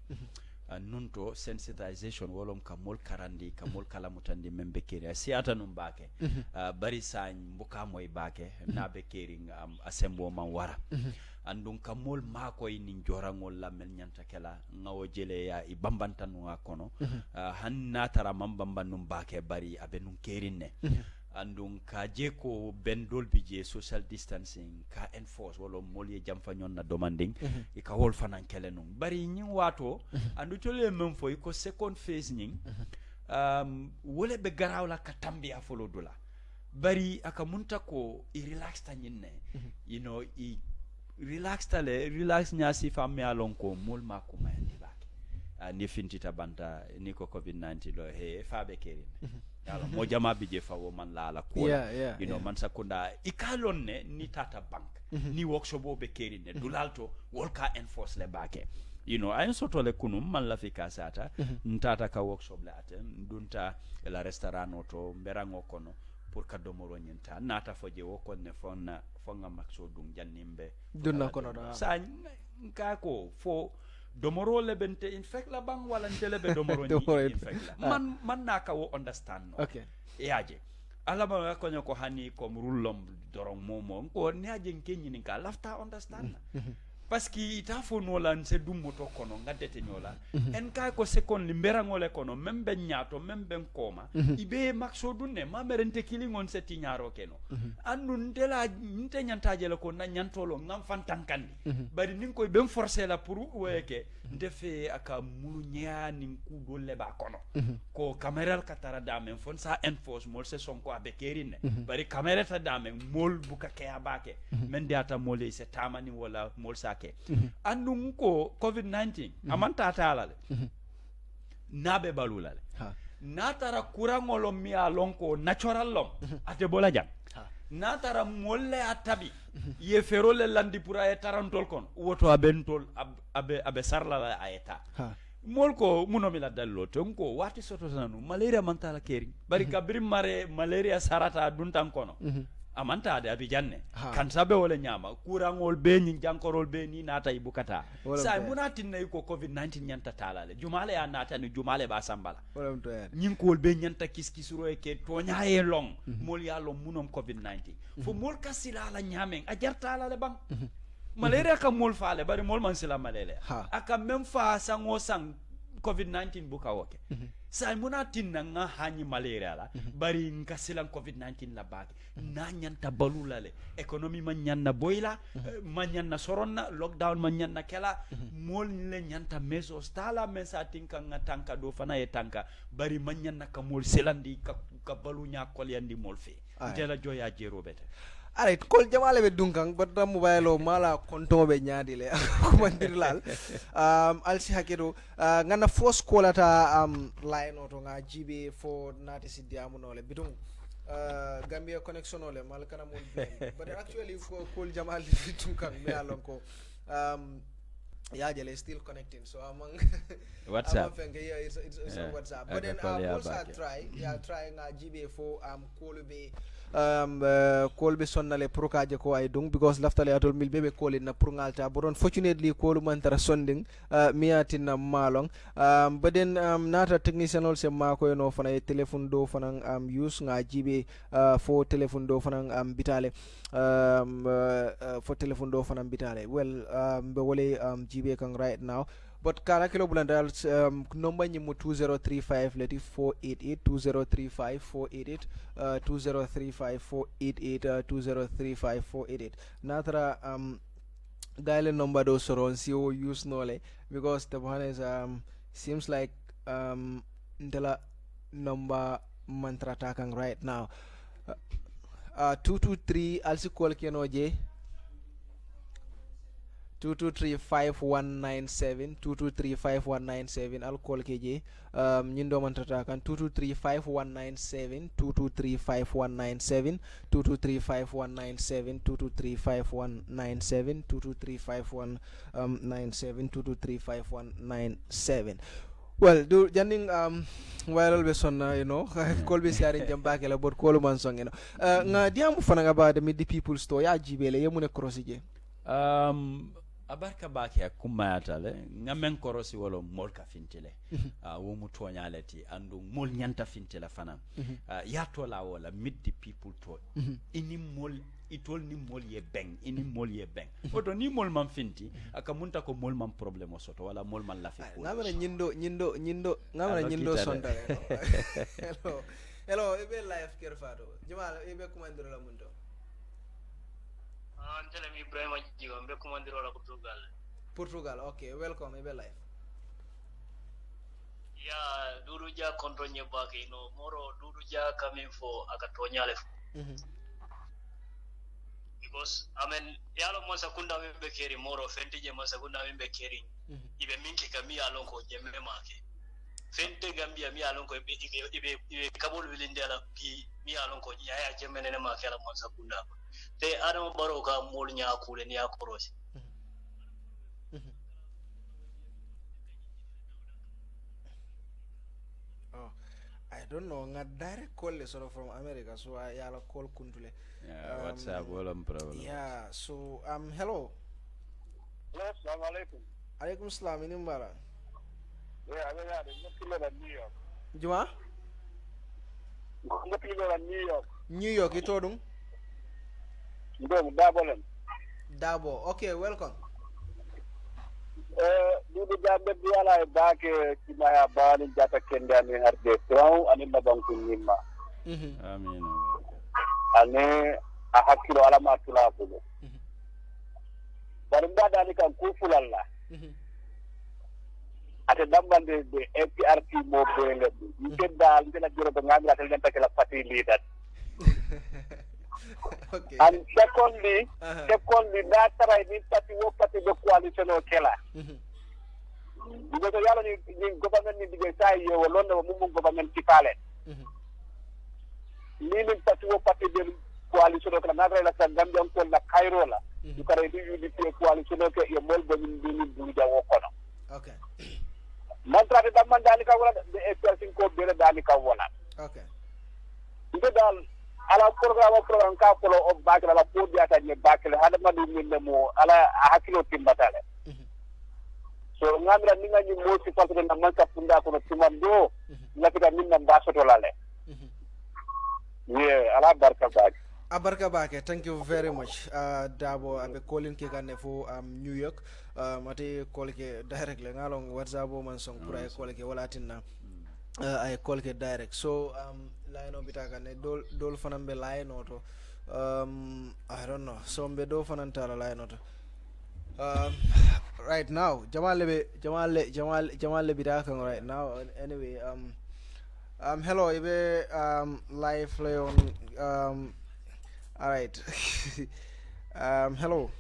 nunto sensitization wolom kamol karandi kamol kala mutandi membe keri si ata num bake bari sañ mbuka moy bake na be keri asembo man wara andung kamol makoy ni jorangol la mel nyanta kala ngawo jele ya i bambantanu akono hanna tara mambambanum bake bari abe nun kerinne andung ka je ko ben dolbi je social distancing ka enforce wala molye jamfa nyon na demanding e ka hol fanan kele non bari nyin wato andu tole mem fo ko second phase nyin wole be garawla ka tambi a folo dola bari aka munta ko i relax ta nyinne you know i relax nya si famme alon ko mol ma ko mayandi baki ni fintita banta ni ko covid-19 lo he fabe kerin yala mo jama bije fawo man la ko you know man sakunda ikalonne ni tata bank ni workshop be kerine dulalto wolka enforce le bake you know ay soto le kunum man la fika sata ntata ka workshop le aten dunta la restaurant oto mberango kono pour ka domoro nyenta nata foje wokonne fonga makso dum jannimbe dunna kono da sa nka ko fo domoro lebente infect la bang wala ntelebe domoro ni infect la man naka wo understand no okay yaje alama ko nyako hani ko rullom dorong momo ko niaje nkenyi ni ka lafta understand parce que ita fo no lan se dummo to kono ngadete nyola en ka ko second limbera ngole kono membe nyaato membe koma ibe makso dunne ma merente kilingon se tinyaro keno andu ndela nte nyantaje le ko na nyantolo ngam fantankandi bari nin koy ben forcer la pour weke ndefe aka mulu nyaani ku dolle ba kono ko caméra katara dame fon sa enforce mol se sonko abekerine bari caméra ta dame mol buka ke abake men diata mol se tamani wala mol sa andum ko covid-19 amanta talale nabe balulale natara kurangolo mi alonko natural lom ate bola jang natara molle atabi ye ferole landi pura e tarantol kon woto abentol abe sarla la ayeta molko munomi la dallo to ko wati soto sanu malaria mantala keri bari kabri mare malaria sarata duntan kono amanta de abijanne kan sabe wala nyama kurangol be nyin jankorol be ni nata ibukata sa munatin nay ko covid-19 nyanta talale jumale ya nata ni jumale ba sambala nyin ko be nyanta kiskisuro e ke to nyaaye long mol ya long munom covid-19 fo mol kasila la nyamen a jartala le bang malaria ka mol faale bari mol man sila malaria aka mem fa sango sang covid-19 buka woke sa munatin nga hanyi malaria la bari nka silan covid-19 la bag na nyanta balulale economy man nyanna boyla man nyanna soronna lockdown man nyanna kela mol le nyanta meso stala mesa tinka nga tanka do fana e tanka bari man nyanna ka mol silandi ka balunya kol yandi mol fe dela joya jero bete alright kol jamale be dunkang badda mobile mala konto be nyaadi le ko mandirlal alsi hakedo ngana force kolata line auto nga jibe fo nati sidiamu nole bidung Gambia connection ole mal kana mo but actually kol jamale dunkang me alon ko yeah, they're still connecting. So among WhatsApp, it's on WhatsApp. But then also trying GBA4 Kolube call be sonnale pour kaje ko ay dung because laftale atol mil bebe call in na pour ngalta but unfortunately call man tara sonding miatin na malong but then nata technician also mako no fana telephone do fana use nga jibe for telephone do fana bitale for telephone do fana bitale well be wole jibe kan right now but kala kilo bulandal number nyimu 2035 leti 488 2035 488 2035 488 2035 488 natra dial number do soron si o use nole because the one is seems like ndela number mantra takang right now 223 also call kenoje 2235197 2235197 alcohol kj nyindo man tata kan 2235197 2235197 2235197 2235197 2235197 2235197 well do janding viral be sonna you know call be sharing jambake la bot call man song you know nga diamu fana nga ba de mid people store ya jibele yemune crossije abarka bake akumayatale ngamen korosi wolo mol ka fintile wo mutonyaleti andu mol nyanta fintila fana ya tola wala meet the people to ini mol itol ni mol ye beng ini mol ye beng oto ni mol man finti akamunta ko mol man problème soto wala mol man lafi ko ngamana nyindo ngamana nyindo sonda hello ebe live kerfado jumal ebe kumandiro la mundo Antele mi Ibrahima Jigo mbe kumandiro la Portugal okay welcome ebe live ya duruja kontonye bake no moro duruja coming for akatonyale because amen yalo monsa kunda mbe keri moro fentije monsa kunda mbe keri ibe minki kami alonko jemme make fente gambia mi alonko ibe kabul wilindela bi mi alonko ya jemme ne make ala monsa kunda te adama baro ka mol nya kule ni akorosi oh I don't know nga direct call le sort from America so I yala call kuntule yeah what's up problem yeah so hello yes assalamu alaikum alaikum salam inimbara yeah abega de ngopilo la New York juma ngopilo la New York itodum Dabo okay welcome dudu jambe biala back kimaya bani jata kenda ni harde traw ani mabanku nimma amin ane a hakilo alama tula ko bari mbada ni kan kufulalla ate dambande de APRC mo bele ni kedda ngena jiro do ngamira tel den takela party leader okay and secondly that try ni party wo party de coalition o kela because yalo ni government ni dige say yo lonno mum government ci pale ni party wo party de coalition o kela na la sa gambia ko la Cairo la du kare du UDP coalition o ke yo mol bo ni du jawo kono okay mantra de damandani ka wala de APRC ko bele dani ka wala okay ndo dal ala program ka polo o bakala la podi ata ni bakala hada madu min mo ala hakilo timbatale so ngamira ninga ni mo ci falta na manka punda ko timando lakita minna mbasoto lale yeah ala barka bak abarka bake thank you very much Dabo abe calling ke kanne fo New York mate call ke direct le ngalong WhatsApp man song pour ay call ke wala tinna ay call ke direct so line o bitaka ne dol fanambe line auto I don't know so mbe do fanantala line auto right now Jamal le bitaka right now anyway hello ibe live play on all right hello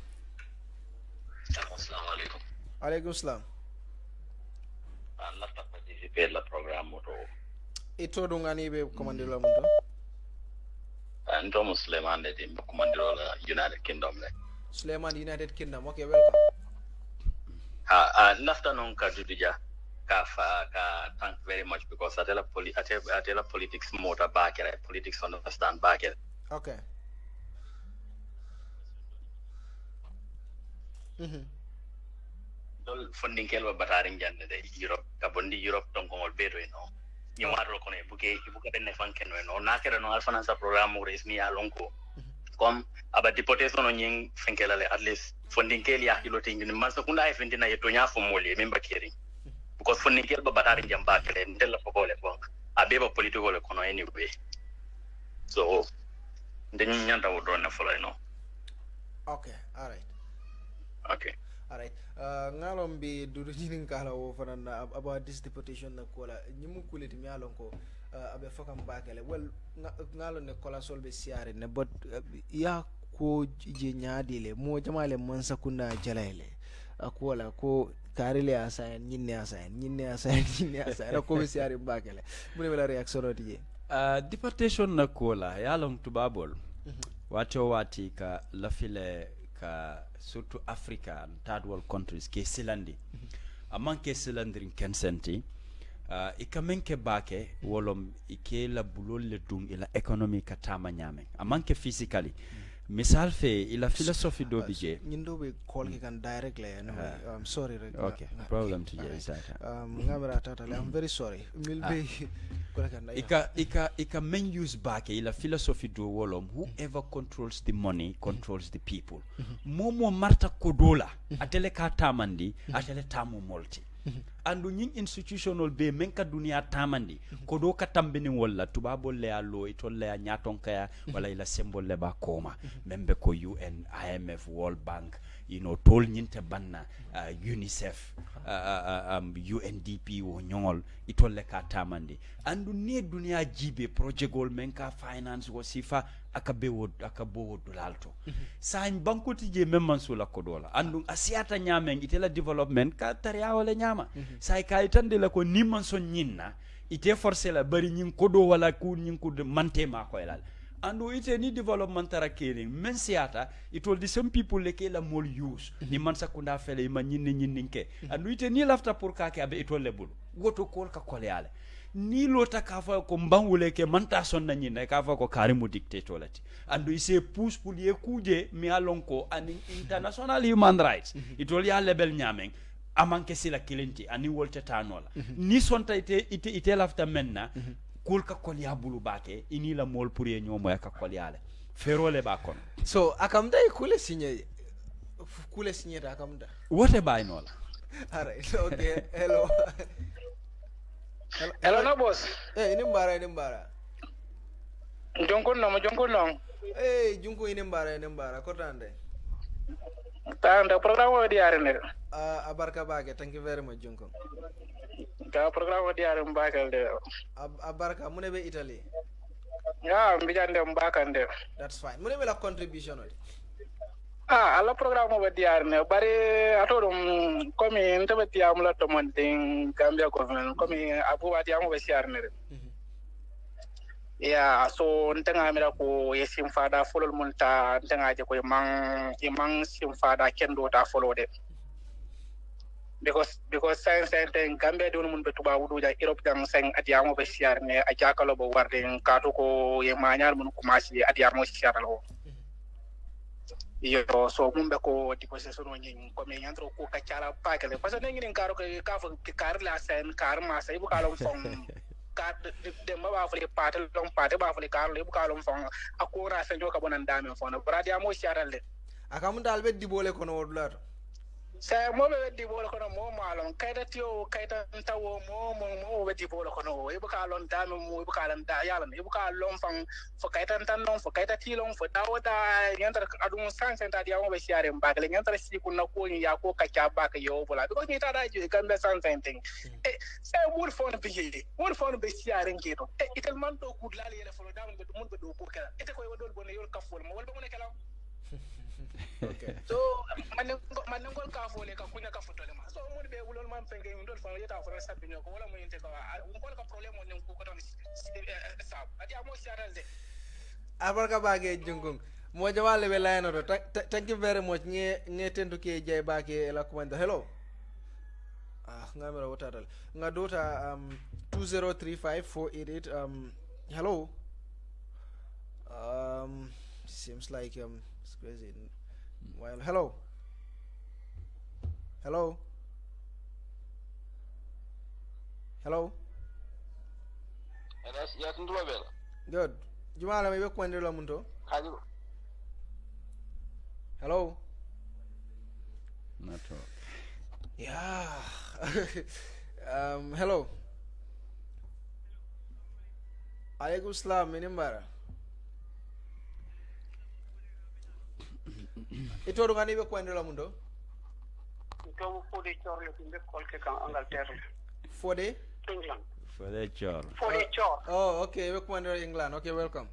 assalamu alaikum alaikum salam Allah ta participer la programme moto ito dungani be komandiro mundo ando musliman de be komandiro la United Kingdom le Suleiman United Kingdom okay welcome nafta non ka dudija ka thank very much because atela politics motor back politics understand back Okay. dol funding kelba bataring jande de Europe kabondi Europe donc ngol bedo no ni waro kono buke den fan ken no na kera no alfana sa programme res ni alonko comme aba deportation no nyin fenkelale at least funding kel ya kilo tingi ni masa kunda ay fendina yeto nya fo moli memba keri because funding kelba bataring jamba kele ndella fo gole ko abeba political le kono anyway so den nyanta wodo na follow no. Okay, all right. Okay. All right. Ngalom bi dudu nyinin kala wo fanana about this deportation na kola nyimu kuliti mi alon ko abe fakam bakele well ngalo ne kola solbe siare ne but ya ko je nyaadile mo jamale mon sakuna jalaile akola ko karile asayan nyinne asayan ko be siare bakele mune wala reaction oti deportation na kola ya long tubabol wato wati ka lafile ka surtout Africa and third world countries ke silandi amman ke silandrin kensenti ikamen ke bake wolom ike la bulol le dung ila economy ka tama nyame amman ke physically misal fe ila philosophy do bije nyindo be call ki kan directly no I'm sorry okay problem to you is that ngamara tata I'm very sorry milbe ika men use back ila philosophy do wolom whoever controls the money controls the people momo marta kodola atele ka tamandi atele tamu multi andu ñing institutional be men ka dunia tamandi kodo ka tambini wala tubabol le allo itolle ya nyaton kaya wala ila symbol le ba koma membe ko UN IMF World Bank you know tol ñinte banna UNICEF UNDP wo ñongol itolle ka tamandi andu ne dunia jibe project gol men ka finance wo sifa akabo dolalto sañ bankoti je memman sula kodola andu asiata nyamen itela development ka tariya wala nyama say kay tande la ko nimman son nyinna ite forcer la bari nyin kodo wala ku nyin ko mante ma ko elal andu ite ni development tara kering men siata it will the some people leke la mol use ni man sakunda fele ma nyinninke andu ite ni lafta pour ka ke abe it will lebul woto kol ka kole ale ni lota ka fa ko mbangule ke manta son na nyina ka fa ko karimu dictator lati andu ise push pour ye kuje mi alonko an international human rights it will ya label nyamen amanke sila kilenti ani wolte tanola ni sonta ite lafta menna kul ka kol ya bulu bake ini la mol pour ye nyomo ya ka kol yale ferole ba kon so akamda kule sinye ta akamda wote bay nola all right okay hello hello na boss inimbara jonkon no junko inimbara ko tande tanda program di arene abarka bage thank you very much junko ta program di arene bakal de abarka mune be Italy ya mbijande mbakande that's fine mune be la contribution odi alla programme ba diarne bari atodum comme ntebe tiam la to monting Gambia government comme abu ba tiam ba siarne ya so ntenga mira ko yesim fada folol munta ntenga je ko imang sim fada kendo ta follow de because science and Gambia don mun betuba wudu ja Europe jang seng atiamo ba siarne a jakalo bo warde kato ko ye manyar mun kumasi atiamo siaralo yo so mumbe ko deposition woni ko me nyantro ko kacala pakale parce que ngin karo ka fo kar la sen kar ma say bu kalom fong ka de ma ba fle patel long patel ba fle kar le bu kalom fong akora sen jo ka bonan dame fong na bradi amo siaral de akam dal be dibole ko no wodlat sa mo be dibole ko no mo malon kayta tio kayta tawo mo be dibole ko no e bu kalon dame mo bu kalon da yalla e bu kalon fong fo kayta tan non fo kayta ti long fo dawda yantar adum sansen ta dia mo be siare mbagle yantar si kunna ko ni ya ko kacha ba ka yo bola because ni ta da ju Gambia sansen ting e sa wol fon be siare ngito e itel man to kud lali yele fo dam be mun be do ko kala ite ko wadol bonne yol kafol mo wol be mun kala okay so man ngol ka fo le ka kunya ka foto le ma so mo be wulol man penge ndol fa yeta fo sabbi ko wala mo yente ko ngol ka problème on ko don sa adi amo siaral de abarka bage junggung mo jawale be layno to thank you very much nge tendu ke jay bake la commande hello ngamera wotatal nga dota 2035488 hello Seems like it's crazy. Well, hello. Hello. Hello. Yes, Ndlobel. Good. Jumala maybe kwendela muntu. Hello. Network. Yeah. Hello. Alaikum salam, minimbara. Ito ngani be kwendela muntu? Ito fode chorle timbe kolke kan Angleterre. Fode? England. Fode chor. Fode chor. Oh, okay. We kwendela England. Okay, welcome.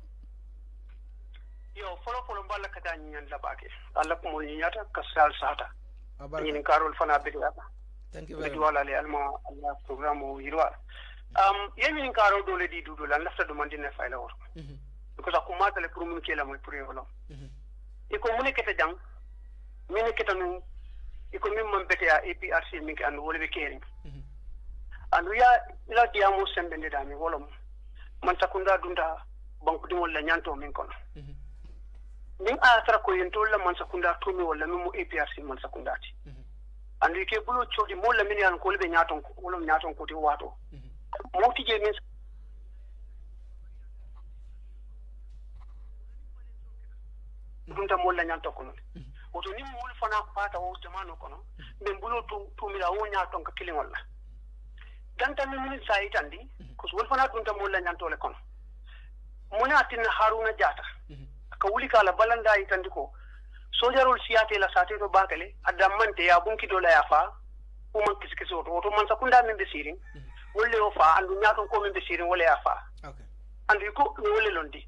Yo, follow mbala kata nyan labake. Allah ko mo nyata kasal sata. Abaraka. Yin karol fana bidiya. Thank you very much. Wala le alma Allah programme yirwa. Yemin karo dole di dudu la nafta do mandine fayla wor. Because akumata le pour mun kela moy pour yolo. Iko mun kete jang. Min kete nu iko min man bete ya APRC min kan wole be kering. Andu ya ila diamu sembende dami wolom. Man takunda dunda banku dimol la nyanto min kono. Ning a tara ko yentol la man sakunda to mi wala mi mo APRC man sakundati. Andu ke bulo chodi mo la min yan ko be nyaton ko wolom nyaton ko ti wato. Mo ti je min dunta mo la nyanto kono. Woto ni mo fana pata o jamano kono. Be bulo to mi la o nyaton ka kilin wala. Danta mi min sa itandi ko wol fana dunta mo la nyanto le kono. Mo na tin Haruna Jata. Ka wuli kala balanda itandi ko sojarol siyate la sate to bakale adamante ya bunki dola ya fa o man kiskisi oto man sakunda min be sirin wolle o fa andu nyaton ko min be sirin wolle ya fa okay andu ko wolle londi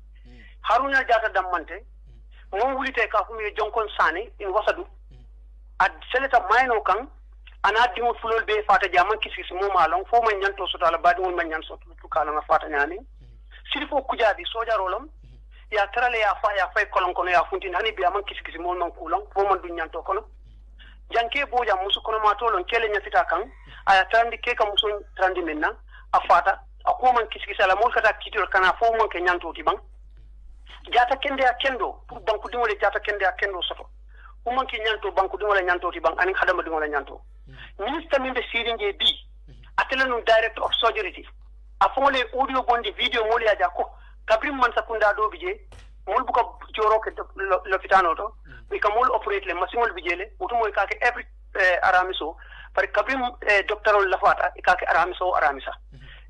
Haruna Jata damante mo wulite ka fu mi jonkon sane in wasadu ad seleta mayno kan ana dimo fulol be fata jaman kiskisi mo malon fo man nyanto so tala badi won man nyan so tu kala na fata nyani sirifo kujadi sojarolom ya tarale ya fa kolon kono ya funti hani bi amman kisikisi mo man kulon fo man dun nyanto kono janke boja musu kono ma tolon kele nyafita kan aya tandi ke kam musu tandi menna afata ako man kisikisi ala mo kata kitol kana fo man ke nyanto ti bang jata kende ya kendo pour banku dimole jata kende ya kendo soto o man ke nyanto banku dimole nyanto ti bang ani khadama dimole nyanto minister min be siringe bi atelenu director of surgery afole audio bondi video moli aja ko kabrim man sakunda do bije mol buka joro ke l'hôpital to we ka mol operate le masimol bijele utu moy ka ke every aramiso par kabrim docteur lafata ka ke aramisa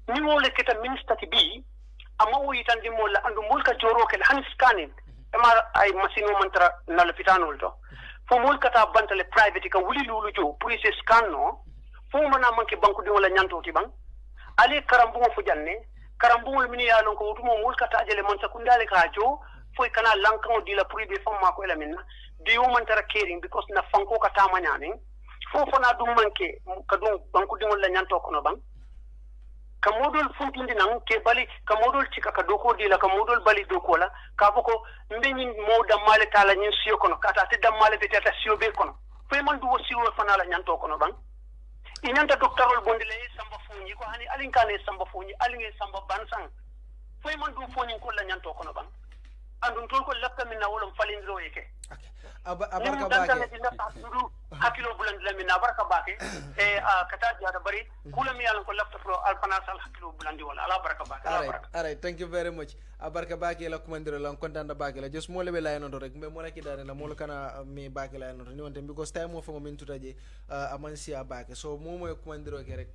ni mol ke ta minister ti bi amma wo yitandi mol la andu mol ka joro ke han scanning ma ay masino mantra na l'hôpital to fo mol ka ta bantale private ka wuli lulu jo pour se scan no fo mana manke banku di wala nyanto ti bang ali karambu fu janne karambungol mini ya lon ko wutumo mulkata ajele man sakundale ka jo foy kana lankan di la privé fam ma ko ela minna di woman tara caring because na fanko ka tama nyane fofo na dum manke ka dum banku dingol la nyanto kono bang ka modol funtindi nan ke bali ka modol cika ka doko di la ka modol bali doko la ka boko mbeni mo damale tala nyin siyo kono kata te damale be tata siyo be kono foy man du siyo fana la nyanto kono bang inanta doctorol bondile samba foni ko hani alinkane samba foni alinge samba bansan foy man du foni ko la nyanto kono ban andun tol ko lakka min na wolom falindro yeke abarka bake hakilo buland la min abarka bake e kata jada bari kula mi yalan ko lafta pro alfana sal hakilo bulandi wala ala baraka bake all right thank you very much abarka bake la kumandiro la kontan da bake la just mo lebe la yano rek me mo la kidare la mo kana mi bake la yano ni wonte because time mo fo min tutaje amansi bake so mo mo kumandiro ke rek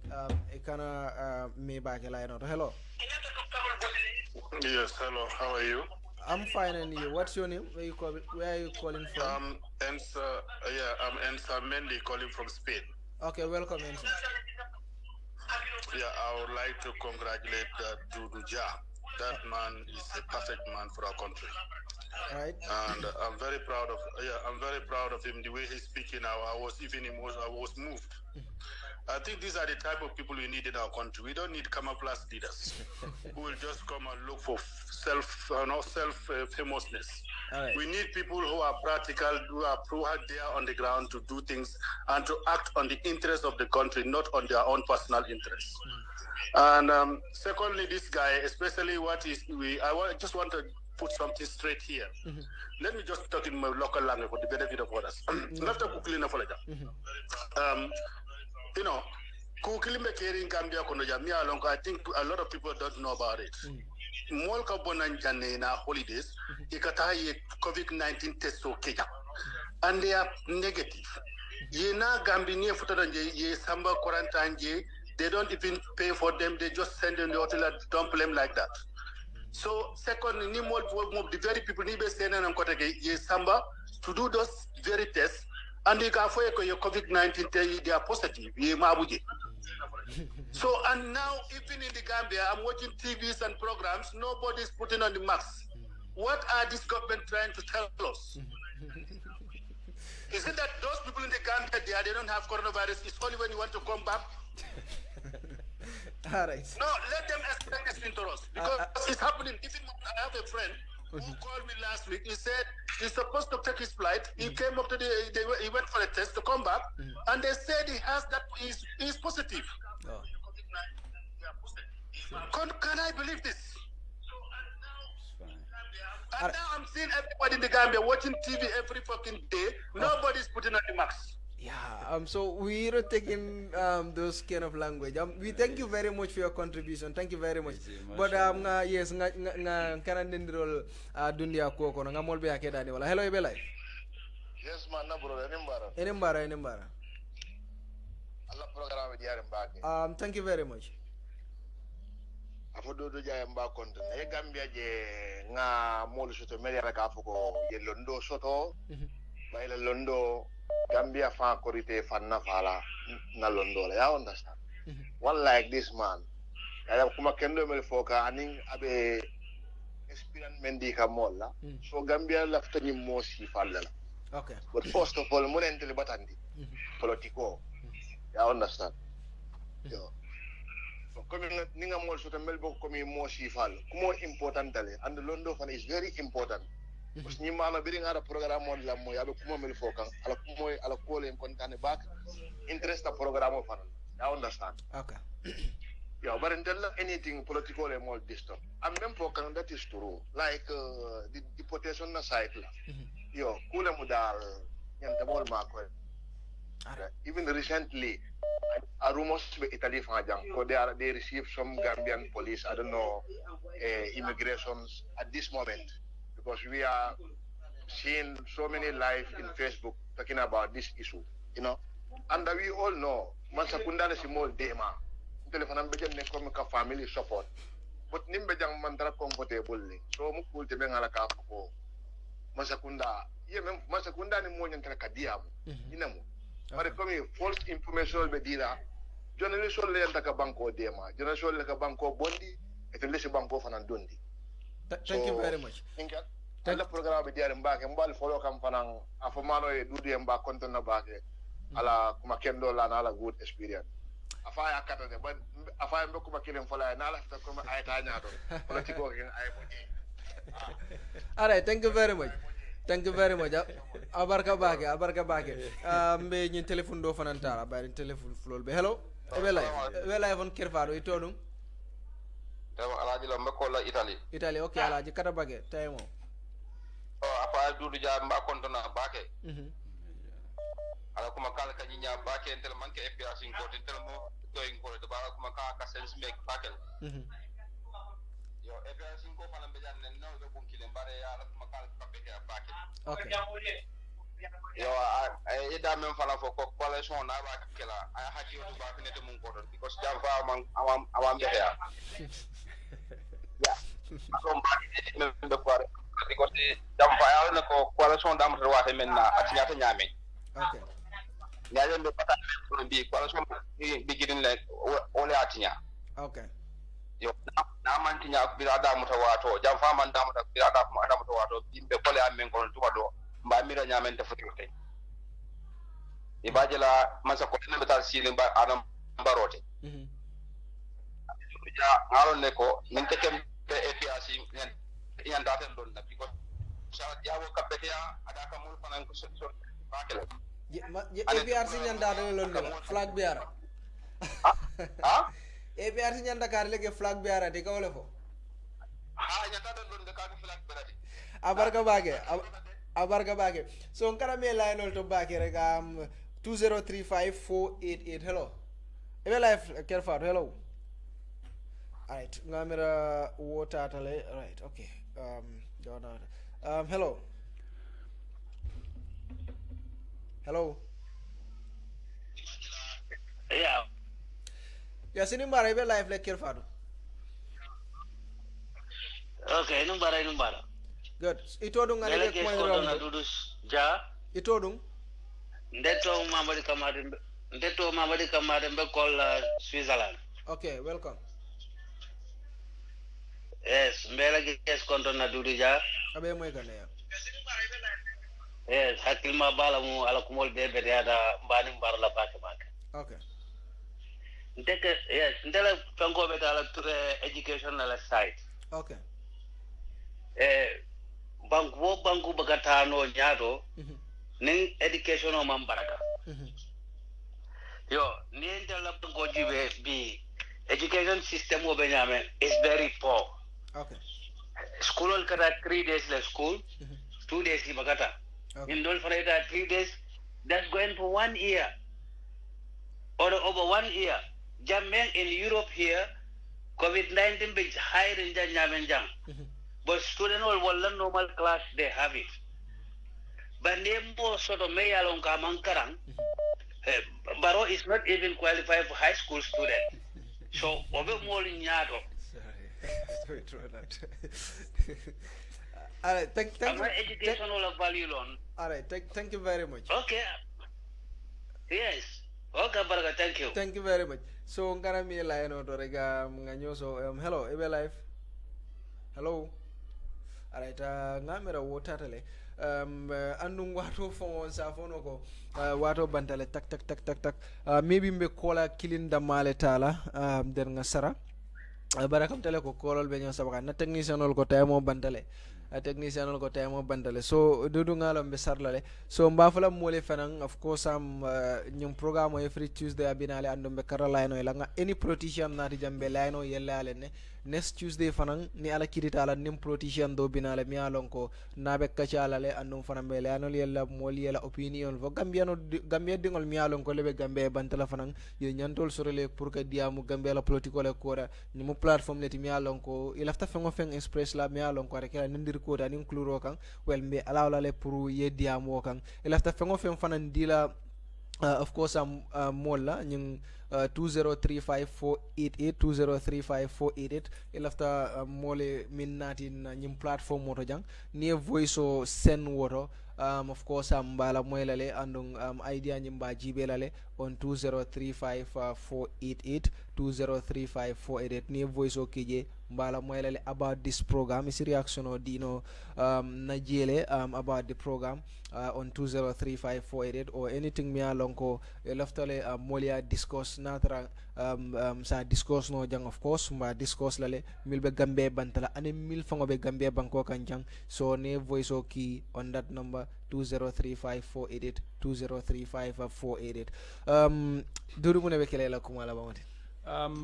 e kana mi bake la yano hello yes hello how are you I'm fine, and you? What's your name? Where are you calling from? I'm Ensa Mendy calling from Spain. Okay, welcome, Ensa. Yeah, I would like to congratulate Dudu Ja. That man is a perfect man for our country. Right. And I'm very proud of him. The way he's speaking now, I was moved. I think these are the type of people we need in our country. We don't need camouflage leaders who will just come and look for self-famousness. Right. We need people who are practical, who are there on the ground to do things and to act on the interests of the country, not on their own personal interests. And secondly, this guy, especially I just want to put something straight here. Let me just talk in my local language for the benefit of others. Not a quickly enough. You know, Kukilimbe Keri in Gambia Konojamia Alonga, I think a lot of people don't know about it. Molka Bonanjane na holidays, Ikataye COVID-19 test okay. And they are negative. Ye na Gambia Futanje, ye Samba quarantine, they don't even pay for them, they just send them the hotel and dump them like that. So, second, the very people need to send them ye Samba to do those very tests, and you can find your COVID-19, they are positive. So, and now, even in the Gambia, I'm watching TVs and programs, nobody's putting on the mask. What are this government trying to tell us? Is it that those people in the Gambia, they don't have coronavirus, it's only when you want to come back? All right. No, let them explain this to us. Because it's happening. Even I have a friend who called me last week. He said he's supposed to take his flight. He came up to he went for a test to come back. And they said he has that, he's positive. Oh. Can I believe this? And now I'm seeing everybody in the Gambia watching TV every fucking day. Nobody's putting on the mask. Yeah, so we're taking those kind of language. We thank you very much for your contribution. Thank you very much. But yes, nga kanan nindrol dunia ko kono nga molbe akeda ni wala. Hello Ibelay. Yes man, na bro, enembara. Enembara. Allah program diare mbake. Thank you very much. Afodo do jaye mba konton. E Gambia je nga molu soto media ka fuko ye londo soto. Bayla londo Gambia fan korite fan na fala na londo la ya understand. One like this man. Kaya kuma kendo mel foka aning abe experience mendi ka molla. So Gambia lafta ni mosi falla. Okay. But first of all, mun entele batandi. Politico. Ya understand. Yo. So comme ninga mol so mel bok comme mosi fall. Kumo important dale and londo fan is very important. Because ni mana biri ngara program on la mo yabe kuma mel fokan ala ko len kontane back interest the program of fan. I understand. Okay. Yeah, but until anything political and more distant. I'm même fokan that is true. Like the deportation na cycle. Yo, kula mudal yanta bol mako. Even recently a rumors be Italy fajang so they received some Gambian police, I don't know, immigrations at this moment. Because we are seeing so many live in Facebook talking about this issue, you know. And we all know, Mansakunda is small dema. Telephone bejan ne come ka family support. But nimbe jang mandara comfortable. So mukul te bengala ka ko. Mansakunda, ye mem Mansakunda ni mo nyantara kadiam. Inamu. But come false information be dira. Journalist le yantaka banko dema. Journalist le ka banko bondi, et le banko fanandondi. Thank you very much. Thank you. Program be diare mbake mbal follow kam fanang afamano e dudi mba konton na bake ala kuma kendo la na ala good experience afaya kata de ban afaya mbe kuma kilen fola na ala fta kuma ayta nyaato politiko gen ay mo all right, thank you very much. Thank you very much. Abarka bake mbe nyin telephone do fanantara bari telephone flol be hello ebelay von kirfado itodum dama alaji la mbako la Italy okay alaji kata bage taymo apa dudu ja mba kontona bake ala kuma kala kanyi nya bake entel manke FPRC ko entel mo doing ko de bara kuma ka sense make bakel yo FPRC ko fana be jan no do bunkile bare ya ala kuma kala ka beke bake okay yo e da men fala fo ko coalition na ba kala ay hakki to ba finete mun ko because jam fa man awam be ya so mbaɗi ɓe koore because jam fayalne ko coalition damata wate men na atiñata ñaamen ñaƴen ɓe pata men mbi coalition bigirin le ole atiña yo namantiña ko bira damuta wato jam faman damuta bira damuta wato yimɓe kole amen kono tuma ɗo mbamira ñaamen te fotirte e baje la mansa ko ene ɓe sili aɗa mbarote ja ngalon ne ko min tekem APRC yan daten don na because sa yawo kapetia ada kamul panan ko so bakela APRC yan daten lon de flag biara APRC yan Dakar lege flag biara de kawle fo abarka bage so nkara me line to bake rek 2035488 hello ebe live Kerfado hello alright ngamira wota tale right okay hello sini mbara ebe live le Kerfado okay numbara good ito dum ngale ko moy na dudus ja ito dum ndeto mamadi kamade mbe kol Switzerland. Okay, welcome. Yes, mbela guest konton na dudu ja abe moy gane ya yes hakil ma bala mu ala kumol bebe ada mbani mbar la bake. Okay. Ndela fango be dala educational side. Okay. Banku bagatano nyaado ning education o mambaraka yo ni ndela bango jibe bi education system o benyame is very poor. Okay. School kata 3 days la school 2 days ki bagata in dol fareta 3 days that's going for 1 year or over 1 year. Jamen in Europe here COVID-19 be higher in Jamen jam. But student all normal class they have it. But nemo sort of may along Kamankarang Baro is not even qualified for high school student. So over more in Yado. Sorry to that. All right, thank you. Educational value loan. All right, thank you very much. Okay. Yes. Okay, Baraka, thank you. Thank you very much. So ngara mi line o rega nganyo so hello ebe live. Hello. Alright, ngamera wota tale andu wato fon sa fono ko wato bantale tak maybe mbe kola kilinda male tala der nga sara barakam tale ko kolol be nyon sabaka na technician ol ko taymo bantale a technician ol ko taymo bantale so dudu ngalo mbe sarlale so mbafala mole fanan of course am nyum programme every Tuesday abinale andu mbe Caroline o la any politician na jambe line o yellale ne next Tuesday fanan ni ala kirita ala nim politician do binale mi alon ko nabe kacala le andum fanan be le anol yella moli yella opinion fo gambia dingol mi alon ko lebe gambe bantala fanan ye nyantol sorele pour que diamu gambia la politico le kora ni mo platform leti mi alon ko ilafta fengo fen express la mi alon ko rek la ndir ko da ni kluro kan wel mbe ala le pour ye diamu kan ilafta fengo fen fanan dila of course am molla ñing 2035488 2035488 ilafta mole min natin ñim platform moto jang ni voice o send woto of course am bala moylale andung idea ñim ba jibelale on 2035488 2035488 ni voice o kije mbala moylale about this program is reaction o dino na jele about the program on 2035488 or anything mi alonko laftale molia discuss natra sa discuss no jang of course mba discuss lale milbe gambe bantala ane mil fango be gambe banko kan jang so ne voice o ki on that number 2035488 2035488 duru mune be kelela kumala bamati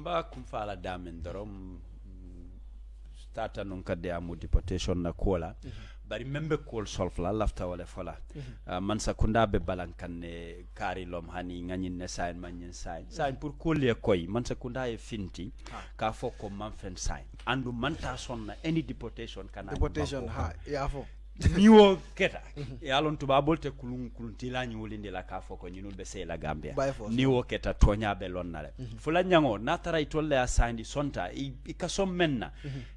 ba kumfala damen dorom tata non kadde amu deportation na kola bari membe kol solfla lafta wala fola man sakunda be balankanne kari lom hani ngagnin ne sign man sign pour kolle koy man sakunda e finti ka foko man fen sign andu man ta sonna any deportation kana deportation ha ya fo niwo keta e alon tuba bolte kulun tilani wolinde la ka foko nyinul be sey la gambia niwo keta tonya be lonnale fula nyango na tara itolle asandi sonta i ka som menna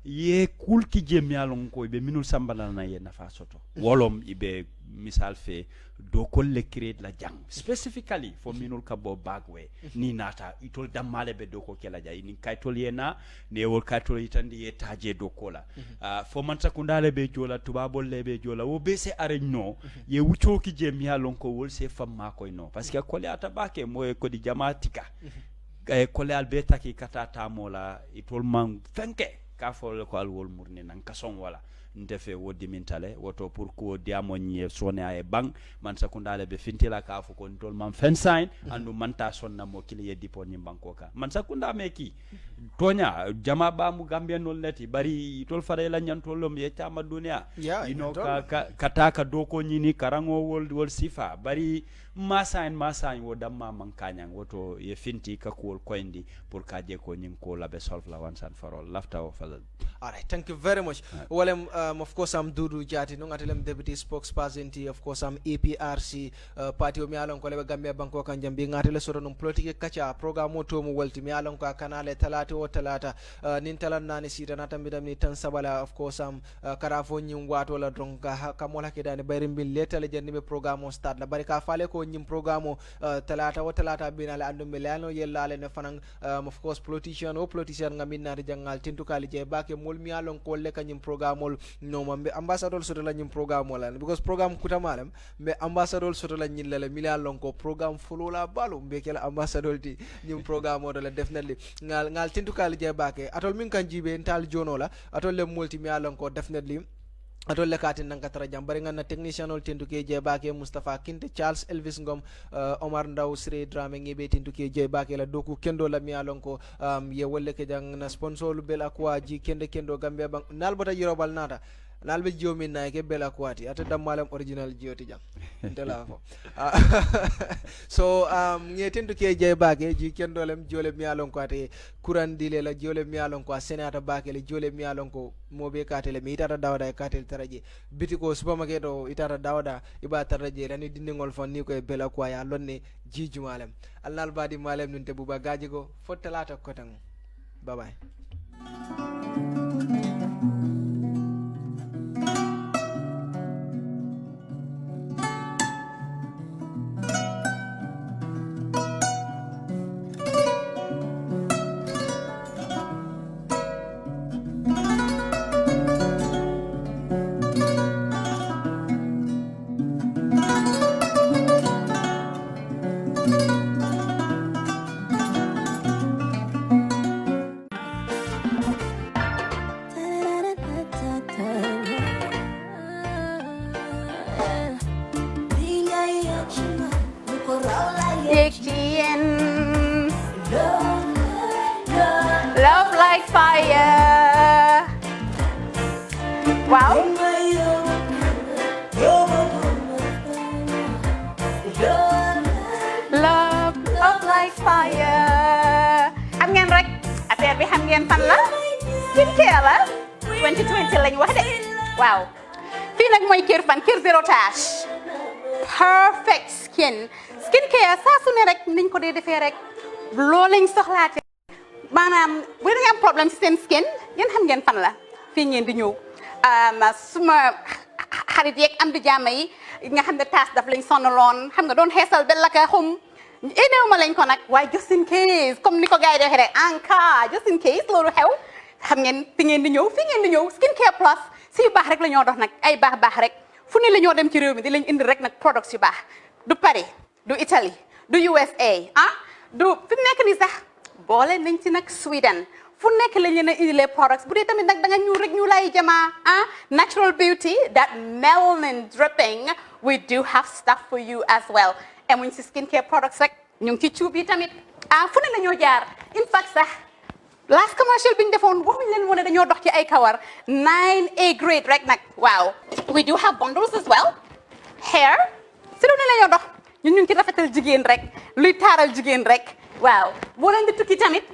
ye kulki jemi alon ko be minul sambala na ye nafa soto wolom ibe misal fe do kolle create la jang specifically for minul ka bo bagwe ni nata itol damale be do ko kela jay ni kaytol yena ne wol kaytol itandi ye taje do kola fo man sakundale be jola tubabol le be jola wo be se aregno ye wucho ki jem ya lon ko wol se famma ko no parce que kolle ata bake moy ko di jamatika kolle albeta ki kata tamola itol man fenke ka fo ko al wol murni nan kason wala ndefe wodi mintale woto pour ko diamo nye sone ay bang man sakundale be fintila ka fu ko tol man fensign andu manta sonna mo kili yeddi pon banko ka man sakunda me ki tonya jama ba mu gambien nol neti bari tol fare la nyan tolom ye tama dunia you know ka doko nyini karango wol sifa bari masain wo damma man kanyang woto ye finti ka ko koindi pour ka je ko nyin ko labe solve la once and for all lafta o fadal. All right, thank you very much. Well, of course, I'm Dudu Jati, no ngatelem deputy spokesperson. Of course, I'm APRC party mi alon ko le Gambia Banko kan jambi ngatele soro no politique kacha programme to mo welti mi alon ko kanale talata nin talan nani sita natam bidam ni tan sabala. Of course, am karafo nyim wato la dronka kamola ke dani bayrim bil letale jenni be programme start la bari ka fale ko nyim programme talata binale andum melano yellale ne fanan of course politician ngamin na jangal tintu kali je bake mi alon ko le kanyim programme no mambe ambassador soto la nyim programme la because programme kutamalem be ambassador soto la nyillale mi alon ko programme fulo la balu be kala ambassador di nyim programme do la definitely ngal tintu kali je bake atol min kan jibe ental jono la atol le multi mi alon ko definitely atol le katin nan katara jam bari ngana technician ol tintu ke je bake Mustafa Kinte Charles Elvis Ngom Omar Ndaw Sire Drame ngebe tintu ke je bake la doku kendo la mi alon ko ye wolle ke jang na sponsor lu bel akwa ji kendo Gambia bang nal bota yirobal nata nal be jomi na ke bel akwati ata dammalem original jioti jang ndela ko so nge tintu ke je bake ji kendo lem jole mi alon ko ate kuran dile la jole mi alon ko senata bake le jole mi alon ko mobe katele mi itata dawda e katel taraje bitiko supermarket o itata dawda iba taraje lani dindingol fon ni ko e bela ko ya lonne jiju malem alnal badi malem nunte buba gajigo fottalata kotang bye bye. Love like fire. Wow. Love like fire. Xam ngeen rek affaire bi xam ngeen fan la skincare la 2020 lañ wax de waaw fii nag mooy kër fan kër zero tache perfect skincare saa su ne rek niñ ko dee defee rek loo lañ soxlaate maanaam bu ngeen am problème ci seen skin ngeen xam ngeen fan la fii ngeen di ñëw suma xarit yeeg am di jàmm yi nga xam ne taas daf lañ sonaloon xam nga doon xeesal bel la ka xum éneew ma lañ ko nag waaye just in case comme ni ko gars yi defee rek en cas just in case loolu xew xam ngeen fi ngeen di ñëw fii ngeen di ñëw skincare plus si yu baax rek la ñoo dox nag ay baax rek fu ne la ñoo dem ci réew mi di lañ indi rek nag products yu baax du Paris du Italie du USA du fi mu nekk nii sax boole nañ ci nag Sweden fu nekk lañ leen a indilee products bu dee tamit nag da nga ñuul rek ñu lay jamaa natural beauty that melanin dripping we do have stuff for you as well emuñ si skincare products rek ñu ngi ci cuub yi tamit fu ne la ñoo jaar in fact sax last commercial bi ñu defoon waxuñ leen woon dañoo dox ci ay kawar 9A grade rek nag waaw we do have bundles as well hair si lu ne la ñoo dox ñun ñu ngi ci rafetal jigéen rek luy taaral jigéen rek waaw boo leen di tukki tamit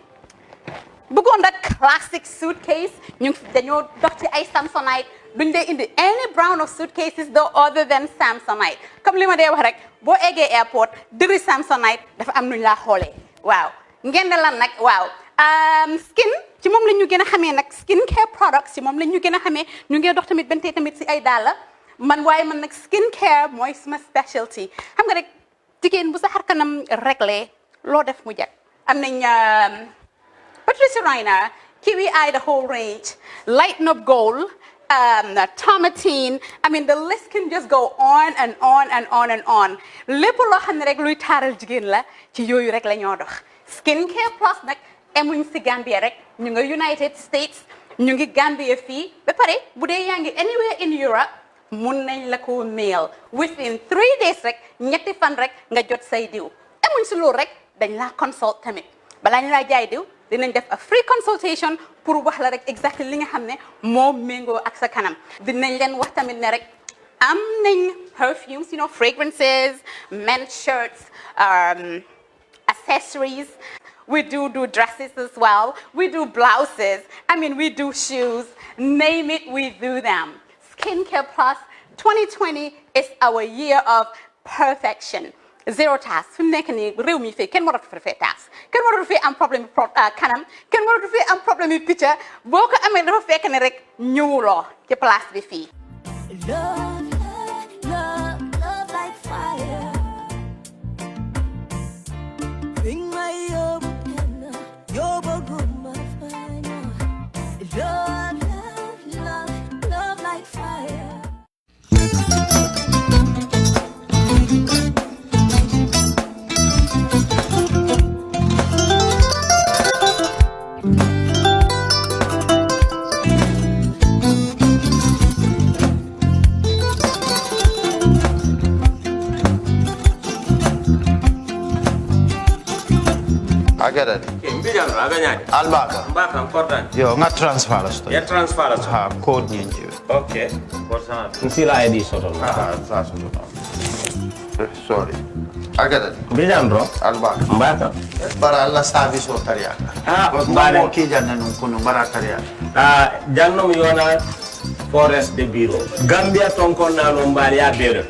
bëggoon rek classic suitcase ñu dañoo dox ci ay Samsonite duñ dee indi any brand of suitcases though other than Samsonite comme li ma dee wax rek boo eggee airport dëri Samsonite dafa am nuñ laa xoolee waaw ngeen ne lan nag waaw skin ci moom la ñu gën a xamee nag skin care products ci moom la ñu gën a xamee ñu ngi dox tamit bentee tamit si ay dàlla man waaye man nag skin care mooy suma specialty xam nga rek jigéen bu sa xar kanam réglé loo def mu jag am nañ Patricia Reiner Kiwi Eye the whole range Lighten Up Gold Tomatine I mean the list can just go on and on and on and on lépp loo xam ne rek luy taaral jigéen la ci yooyu rek la ñoo dox skin care plus nag emuñ si Gambia rek ñu nga United States ñu ngi Gambia fii ba pare bu dee yaa ngi anywhere in Europe mun nañ la ko mail within 3 days rek ñetti fan rek nga jot say diw amuñ si loolu rek dañ laa consult tamit balaa ñu laa jaay diw dinañ def a free consultation pour wax la rek exactly li nga xam ne moo méngoo ak sa kanam dinañ leen wax tamit ne rek am nañ perfumes, you know, fragrances, men's shirts, accessories. We do dresses as well. We do blouses. I mean, we do shoes. Name it, we do them. Skincare Plus 2020 is our year of perfection. Zero task. Fi mu nekk nii réew mi fii kenn waratu fi task. Kenn waratu fi am problème kanam. Kenn waratu fi am problème yu picca. Boo ko amee dafa fekk ne rek ñëwuloo ci place bi fii. Love like fire. Bring my love like fire. I get it. Mbijano aganyani. Albaka. Mbaka important. Yo, nga transfer la sto. Ya transfer la sto. Ha, code nyingi. Okay. Korsan. Nsila ID soto. Ah, sasa ndo. Sorry. I get it. Mbijano. Albaka. Mbaka. Bara alla service o tariaka. Ah, mbale. Mo ki janna nun kuno bara tariaka. Ah, janno mi yona forest de bureau. Gambia tonkon na no mbali ya bere.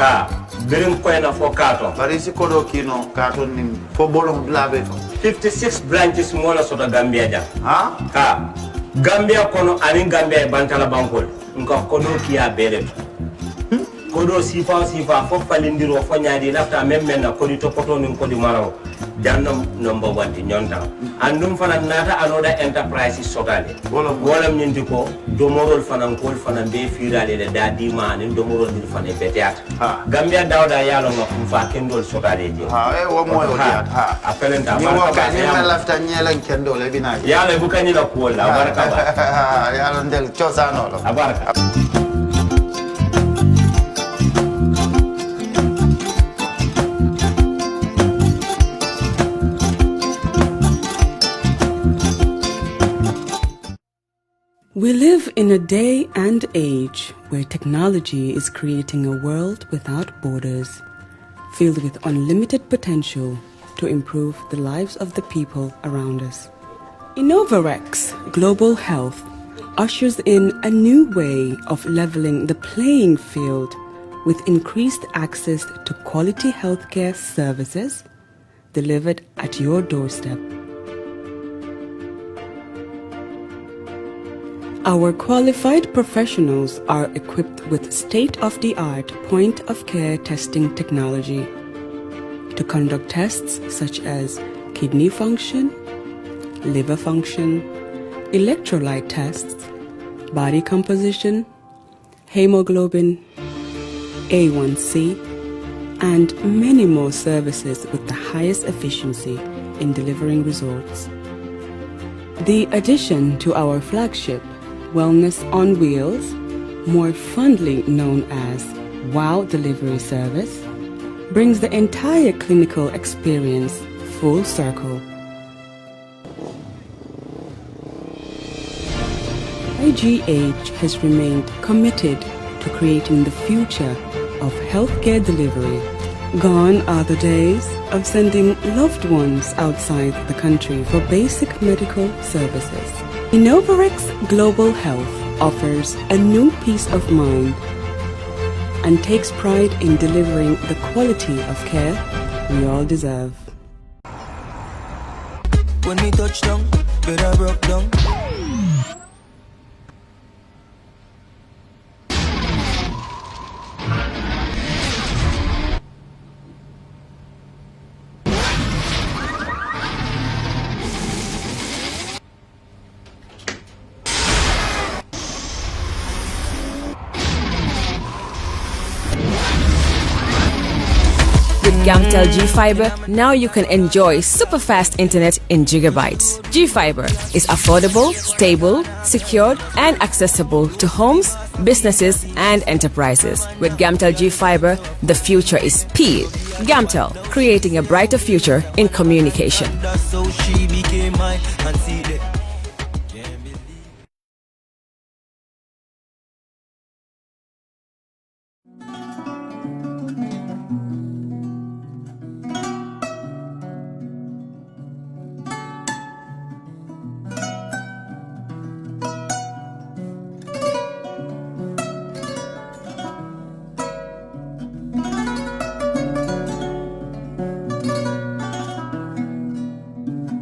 Ah. Birim koyna fo kato bari si kodo kino kato ni fo bolong blabe to 56 branches mola sota Gambia jam ha Gambia kono ani Gambia bantala bankol nko kodo kiya bele kodo sifa fo falindiro fo nyaadi lafta memmen na kodi to poto nin kodi maraw jannom number 1 di nyonta andum fana nata anoda enterprise sotale wala nyindi ko domorol fana kol fana be firale le dadi ma ni domorol ni fana betiat Gambia dawda yalo ngam fa kendol sotale di wo moyo diat apelenta ni wo ka ni lafta nyelen kendol e bina yalo bu kanyi la ko la baraka ba yalo ndel chosano lo baraka. We live in a day and age where technology is creating a world without borders, filled with unlimited potential to improve the lives of the people around us. Innovarex Global Health ushers in a new way of leveling the playing field with increased access to quality healthcare services delivered at your doorstep. Our qualified professionals are equipped with state-of-the-art point-of-care testing technology to conduct tests such as kidney function, liver function, electrolyte tests, body composition, hemoglobin, A1C, and many more services with the highest efficiency in delivering results. The addition to our flagship Wellness on Wheels, more fondly known as WOW Delivery Service, brings the entire clinical experience full circle. IGH has remained committed to creating the future of healthcare delivery. Gone are the days of sending loved ones outside the country for basic medical services. Innovarex Global Health offers a new peace of mind and takes pride in delivering the quality of care we all deserve. When we touch down, better broke down. Gamtel G Fiber, now you can enjoy super fast internet in gigabytes. G Fiber is affordable, stable, secured, and accessible to homes, businesses, and enterprises. With Gamtel G Fiber, the future is speed. Gamtel, creating a brighter future in communication. That's how she became mine and see that